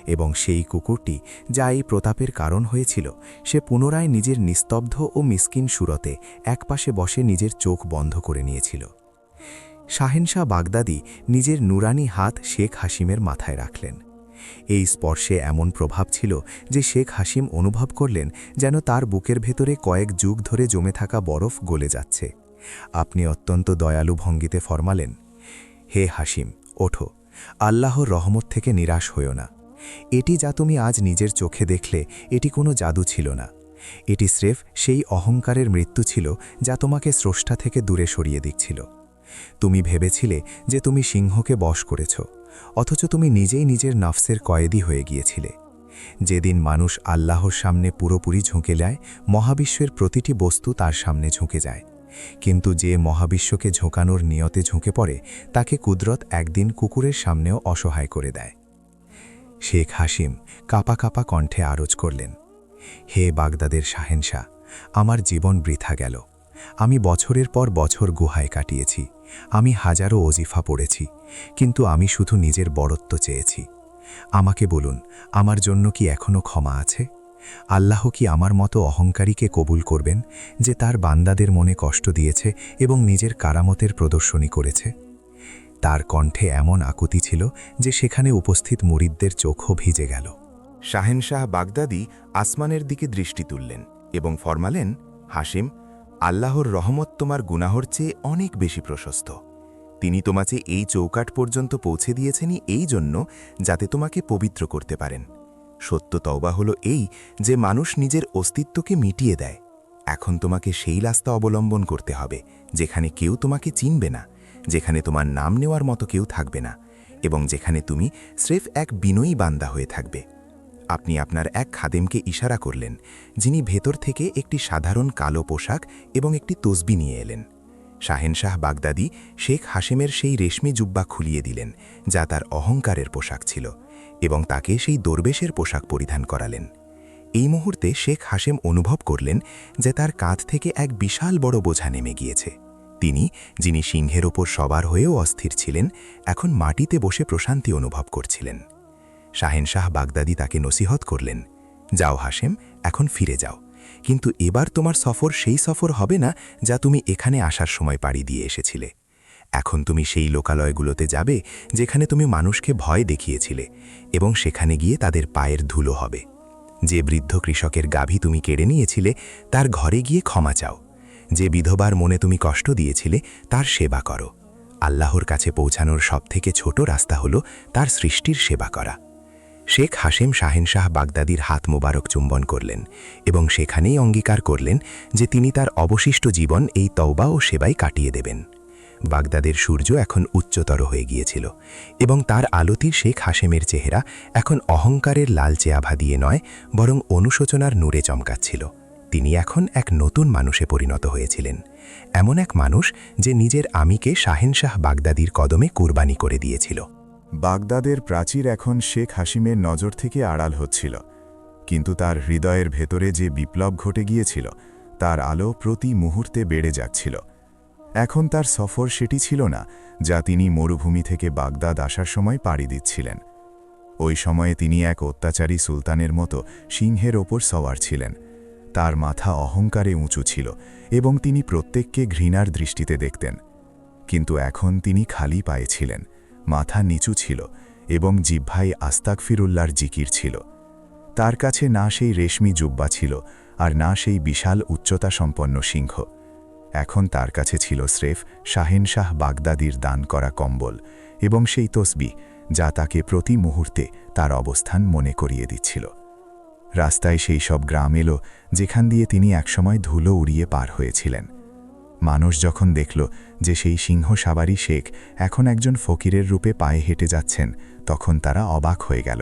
এবং সেই কুকুরটি যা এই প্রতাপের কারণ হয়েছিল, সে পুনরায় নিজের নিস্তব্ধ ও মিসকিন সুরতে একপাশে বসে নিজের চোখ বন্ধ করে নিয়েছিল। শাহিন শাহ বাগদাদি নিজের নুরানি হাত শেখ হাসিমের মাথায় রাখলেন। এই স্পর্শে এমন প্রভাব ছিল যে শেখ হাসিম অনুভব করলেন যেন তার বুকের ভেতরে কয়েক যুগ ধরে জমে থাকা বরফ গলে যাচ্ছে। আপনি অত্যন্ত দয়ালু ভঙ্গিতে ফরমালেন, হে হাসিম, ওঠো, আল্লাহর রহমত থেকে নিরাশ হইও না। এটি যা তুমি আজ নিজের চোখে দেখলে, এটি কোনো জাদু ছিল না। এটি স্রেফ সেই অহংকারের মৃত্যু ছিল যা তোমাকে স্রষ্টা থেকে দূরে সরিয়ে দিচ্ছিল। তুমি ভেবেছিলে যে তুমি সিংহকে বশ করেছ, অথচ তুমি নিজেই নিজের নফসের কয়েদি হয়ে গিয়েছিলে। যেদিন মানুষ আল্লাহর সামনে পুরোপুরি ঝুঁকে যায়, মহাবিশ্বের প্রতিটি বস্তু তার সামনে ঝুঁকে যায়। কিন্তু যে মহাবিশ্বকে ঝোঁকানোর নিয়তে ঝুঁকে পড়ে, তাকে কুদরত একদিন কুকুরের সামনেও অসহায় করে দেয়। শেখ হাসিম কাঁপা কাঁপা কণ্ঠে আরজ করলেন, হে বাগদাদের শাহেনশাহ, আমার জীবন বৃথা গেল। আমি বছরের পর বছর গুহায় কাটিয়েছি, আমি হাজারো ওজিফা পড়েছি, কিন্তু আমি শুধু নিজের বড়ত্ব চেয়েছি। আমাকে বলুন, আমার জন্য কি এখনও ক্ষমা আছে? আল্লাহ কি আমার মতো অহংকারীকে কবুল করবেন, যে তার বান্দাদের মনে কষ্ট দিয়েছে এবং নিজের কারামতের প্রদর্শনী করেছে? তার কণ্ঠে এমন আকুতি ছিল যে সেখানে উপস্থিত মুরিদদের চোখও ভিজে গেল। শাহেন শাহ বাগদাদি আসমানের দিকে দৃষ্টি তুললেন এবং ফরমালেন, হাসিম, আল্লাহর রহমত তোমার গুনাহর চেয়ে অনেক বেশি প্রশস্ত। তিনি তোমাকে এই চৌকাঠ পর্যন্ত পৌঁছে দিয়েছেনই এই জন্য যাতে তোমাকে পবিত্র করতে পারেন। সত্য তওবা হলো এই যে মানুষ নিজের অস্তিত্বকে মিটিয়ে দেয়। এখন তোমাকে সেই রাস্তা অবলম্বন করতে হবে যেখানে কেউ তোমাকে চিনবে না, যেখানে তোমার নাম নেওয়ার মতো কেউ থাকবে না এবং যেখানে তুমি স্রেফ এক বিনয়ী বান্দা হয়ে থাকবে। আপনি আপনার এক খাদেমকে ইশারা করলেন, যিনি ভেতর থেকে একটি সাধারণ কালো পোশাক এবং একটি তসবি নিয়ে এলেন। শাহেন শাহ বাগদাদি শেখ হাসিমের সেই রেশমি জুব্বা খুলিয়ে দিলেন যা তার অহংকারের পোশাক ছিল এবং তাকে সেই দরবেশের পোশাক পরিধান করালেন। এই মুহূর্তে শেখ হাসিম অনুভব করলেন যে তার কাঁধ থেকে এক বিশাল বড় বোঝা নেমে গিয়েছে। তিনি, যিনি সিংহের ওপর সবার হয়েও অস্থির ছিলেন, এখন মাটিতে বসে প্রশান্তি অনুভব করছিলেন। শাহেনশাহ বাগদাদি তাকে নসিহত করলেন, যাও হাশেম, এখন ফিরে যাও, কিন্তু এবার তোমার সফর সেই সফর হবে না যা তুমি এখানে আসার সময় পাড়ি দিয়ে এসেছিলে। এখন তুমি সেই লোকালয়গুলোতে যাবে যেখানে তুমি মানুষকে ভয় দেখিয়েছিলে, এবং সেখানে গিয়ে তাদের পায়ের ধুলো হবে। যে বৃদ্ধ কৃষকের গাভী তুমি কেড়ে নিয়েছিলে তার ঘরে গিয়ে ক্ষমা চাও। যে বিধবার মনে তুমি কষ্ট দিয়েছিলে তার সেবা করো। আল্লাহর কাছে পৌঁছানোর সবথেকে ছোট রাস্তা হল তার সৃষ্টির সেবা করা। শেখ হাশেম শাহেনশাহ বাগদাদির হাত মোবারক চুম্বন করলেন এবং সেখানেই অঙ্গীকার করলেন যে তিনি তার অবশিষ্ট জীবন এই তওবা ও সেবায় কাটিয়ে দেবেন। বাগদাদের সূর্য এখন উচ্চতর হয়ে গিয়েছিল এবং তার আলোতে শেখ হাশেমের চেহারা এখন অহংকারের লালচে আভা দিয়ে নয়, বরং অনুশোচনার নূরে চমকাচ্ছিল। তিনি এখন এক নতুন মানুষে পরিণত হয়েছিলেন, এমন এক মানুষ যে নিজের আমিকে শাহেনশাহ বাগদাদির কদমে কুরবানি করে দিয়েছিল। বাগদাদের প্রাচীর এখন শেখ হাসিমের নজর থেকে আড়াল হচ্ছিল, কিন্তু তার হৃদয়ের ভেতরে যে বিপ্লব ঘটে গিয়েছিল তার আলো প্রতি মুহূর্তে বেড়ে যাচ্ছিল। এখন তার সফর সেটি ছিল না যা তিনি মরুভূমি থেকে বাগদাদ আসার সময় পাড়ি দিচ্ছিলেন। ওই সময়ে তিনি এক অত্যাচারী সুলতানের মতো সিংহের ওপর সওয়ার ছিলেন। তার মাথা অহংকারে উঁচু ছিল এবং তিনি প্রত্যেককে ঘৃণার দৃষ্টিতে দেখতেন। কিন্তু এখন তিনি খালি পায়ে ছিলেন, মাথা নিচু ছিল এবং জিহ্বায় আস্তাগফিরুল্লাহর জিকির ছিল। তার কাছে না সেই রেশমি জুব্বা ছিল আর না সেই বিশাল উচ্চতা সম্পন্ন সিংহ। এখন তার কাছে ছিল স্রেফ শাহেনশাহ বাগদাদির দান করা কম্বল এবং সেই তসবিহ যা তাকে প্রতি মুহূর্তে তার অবস্থান মনে করিয়ে দিচ্ছিল। রাস্তায় সেই সব গ্রাম এলো যেখান দিয়ে তিনি একসময় ধুলো উড়িয়ে পার হয়েছিলেন। মানুষ যখন দেখল যে সেই সিংহ সাবারি শেখ এখন একজন ফকিরের রূপে পায়ে হেঁটে যাচ্ছেন, তখন তারা অবাক হয়ে গেল।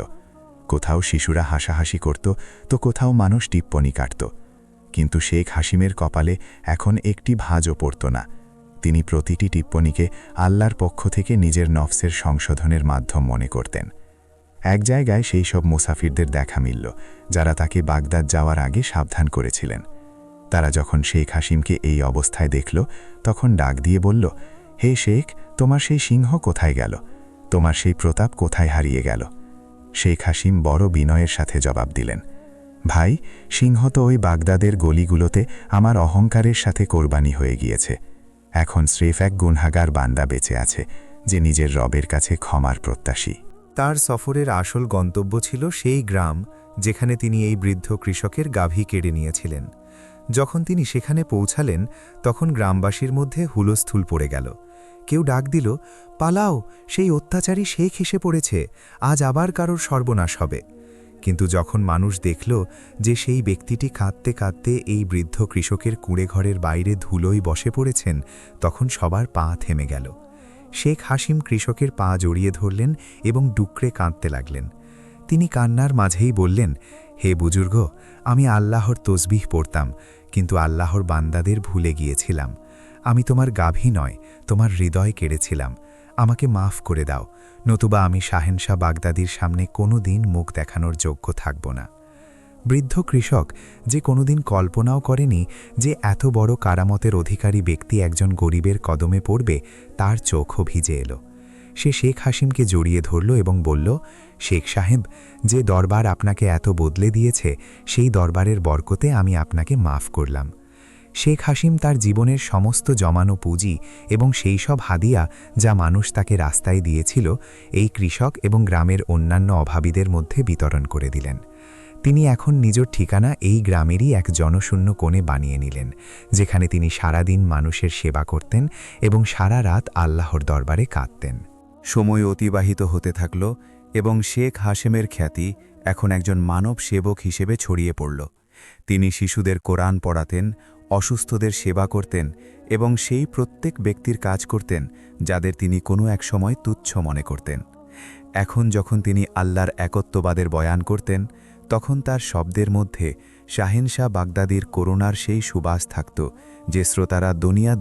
কোথাও শিশুরা হাসাহাসি করত, তো কোথাও মানুষ টিপ্পনি কাটত, কিন্তু শেখ হাসিমের কপালে এখন একটি ভাঁজও পড়ত না। তিনি প্রতিটি টিপ্পনিকে আল্লাহর পক্ষ থেকে নিজের নফসের সংশোধনের মাধ্যম মনে করতেন। এক জায়গায় সেই সব মুসাফিরদের দেখা মিলল যারা তাকে বাগদাদ যাওয়ার আগে সাবধান করেছিলেন। তারা যখন শেখ হাসিমকে এই অবস্থায় দেখল, তখন ডাক দিয়ে বলল, হে শেখ, তোমার সেই সিংহ কোথায় গেল? তোমার সেই প্রতাপ কোথায় হারিয়ে গেল? শেখ হাসিম বড় বিনয়ের সাথে জবাব দিলেন, ভাই, সিংহ তো ওই বাগদাদের গলিগুলোতে আমার অহংকারের সাথে কোরবানি হয়ে গিয়েছে। এখন স্রেফ এক গুনহাগার বান্দা বেঁচে আছে যে নিজের রবের কাছে ক্ষমার প্রত্যাশী। তার সফরের আসল গন্তব্য ছিল সেই গ্রাম যেখানে তিনি এই বৃদ্ধ কৃষকের গাভী কেড়ে নিয়েছিলেন। যখন তিনি সেখানে পৌঁছালেন, তখন গ্রামবাসীর মধ্যে হুলস্থুল পড়ে গেল। কেউ ডাক দিল, পালাও, সেই অত্যাচারী শেখ এসে পড়েছে, আজ আবার কারোর সর্বনাশ হবে। কিন্তু যখন মানুষ দেখল যে সেই ব্যক্তিটি কাঁদতে কাঁদতে এই বৃদ্ধ কৃষকের কুঁড়েঘরের বাইরে ধুলোয় বসে পড়েছেন, তখন সবার পা থেমে গেল। শেখ হাসিম কৃষকের পা জড়িয়ে ধরলেন এবং ডুকরে কাঁদতে লাগলেন। তিনি কান্নার মাঝেই বললেন, হে বুজুর্গ, আমি আল্লাহর তসবিহ পড়তাম, কিন্তু আল্লাহর বান্দাদের ভুলে গিয়েছিলাম। আমি তোমার গাভী নয়, তোমার হৃদয় কেড়েছিলাম। আমাকে মাফ করে দাও, নতুবা আমি শাহেনশাহ বাগদাদির সামনে কোনো দিন মুখ দেখানোর যোগ্য থাকব না। বৃদ্ধ কৃষক, যে কোনোদিন কল্পনাও করেনি যে এত বড় কারামতের অধিকারী ব্যক্তি একজন গরিবের কদমে পড়বে, তার চোখও ভিজে এলো। সে শেখ হাসিমকে জড়িয়ে ধরল এবং বলল, শেখ সাহেব, যে দরবার আপনাকে এত বদলে দিয়েছে, সেই দরবারের বরকতে আমি আপনাকে মাফ করলাম। শেখ হাসিম তার জীবনের সমস্ত জমানো পুঁজি এবং সেই সব হাদিয়া যা মানুষ তাকে রাস্তায় দিয়েছিল, এই কৃষক এবং গ্রামের অন্যান্য অভাবীদের মধ্যে বিতরণ করে দিলেন। তিনি এখন নিজের ঠিকানা এই গ্রামেরই এক জনশূন্য কোণে বানিয়ে নিলেন, যেখানে তিনি সারাদিন মানুষের সেবা করতেন এবং সারা রাত আল্লাহর দরবারে কাঁদতেন। সময় অতিবাহিত হতে থাকল এবং শেখ হাসেমের খ্যাতি এখন একজন মানব সেবক হিসেবে ছড়িয়ে পড়ল। তিনি শিশুদের কোরআন পড়াতেন, অসুস্থদের সেবা করতেন এবং সেই প্রত্যেক ব্যক্তির কাজ করতেন যাদের তিনি কোনো এক সময় তুচ্ছ মনে করতেন। এখন যখন তিনি আল্লাহর একত্ববাদের বয়ান করতেন, তখন তার শব্দের মধ্যে শাহেনশাহ বাগদাদির করুণার সেই সুবাস থাকত যে শ্রোতারা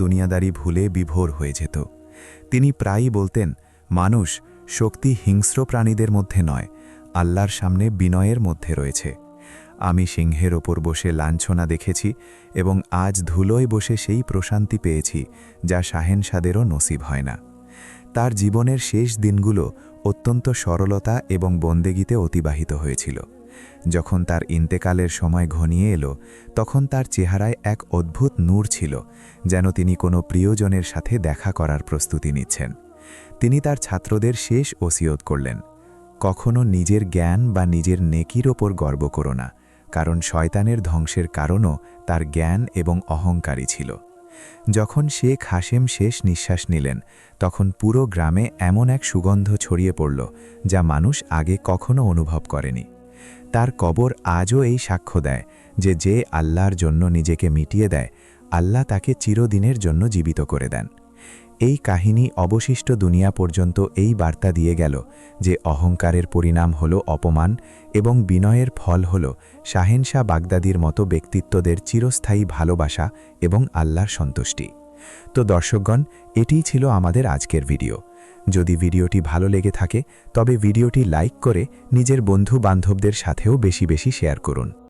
দুনিয়াদারি ভুলে বিভোর হয়ে যেত। তিনি প্রায়ই বলতেন, মানুষ শক্তি হিংস্র প্রাণীদের মধ্যে নয়, আল্লাহর সামনে বিনয়ের মধ্যে রয়েছে। আমি সিংহের ওপর বসে লাঞ্ছনা দেখেছি এবং আজ ধুলোয় বসে সেই প্রশান্তি পেয়েছি যা শাহেনশাদেরও নসিব হয় না। তার জীবনের শেষ দিনগুলো অত্যন্ত সরলতা এবং বন্দেগীতে অতিবাহিত হয়েছিল। যখন তার ইন্তেকালের সময় ঘনিয়ে এলো, তখন তার চেহারায় এক অদ্ভুত নূর ছিল, যেন তিনি কোনো প্রিয়জনের সাথে দেখা করার প্রস্তুতি নিচ্ছেন। তিনি তার ছাত্রদের শেষ ওসিয়ত করলেন, কখনো নিজের জ্ঞান বা নিজের নেকির ওপর গর্ব করো না, কারণ শয়তানের ধ্বংসের কারণও তার জ্ঞান এবং অহংকারী ছিল। যখন শেখ হাশেম শেষ নিঃশ্বাস নিলেন, তখন পুরো গ্রামে এমন এক সুগন্ধ ছড়িয়ে পড়ল যা মানুষ আগে কখনো অনুভব করেনি। তার কবর আজও এই সাক্ষ্য দেয় যে যে আল্লাহর জন্য নিজেকে মিটিয়ে দেয়, আল্লাহ তাকে চিরদিনের জন্য জীবিত করে দেন। এই কাহিনী অবশিষ্ট দুনিয়া পর্যন্ত এই বার্তা দিয়ে গেল যে অহংকারের পরিণাম হল অপমান এবং বিনয়ের ফল হল শাহেনশাহ বাগদাদির মতো ব্যক্তিত্বদের চিরস্থায়ী ভালোবাসা এবং আল্লাহর সন্তুষ্টি। তো দর্শকগণ, এটিই ছিল আমাদের আজকের ভিডিও। যদি ভিডিওটি ভালো লেগে থাকে তবে ভিডিওটি লাইক করে নিজের বন্ধু বান্ধবদের সাথেও বেশি বেশি শেয়ার করুন।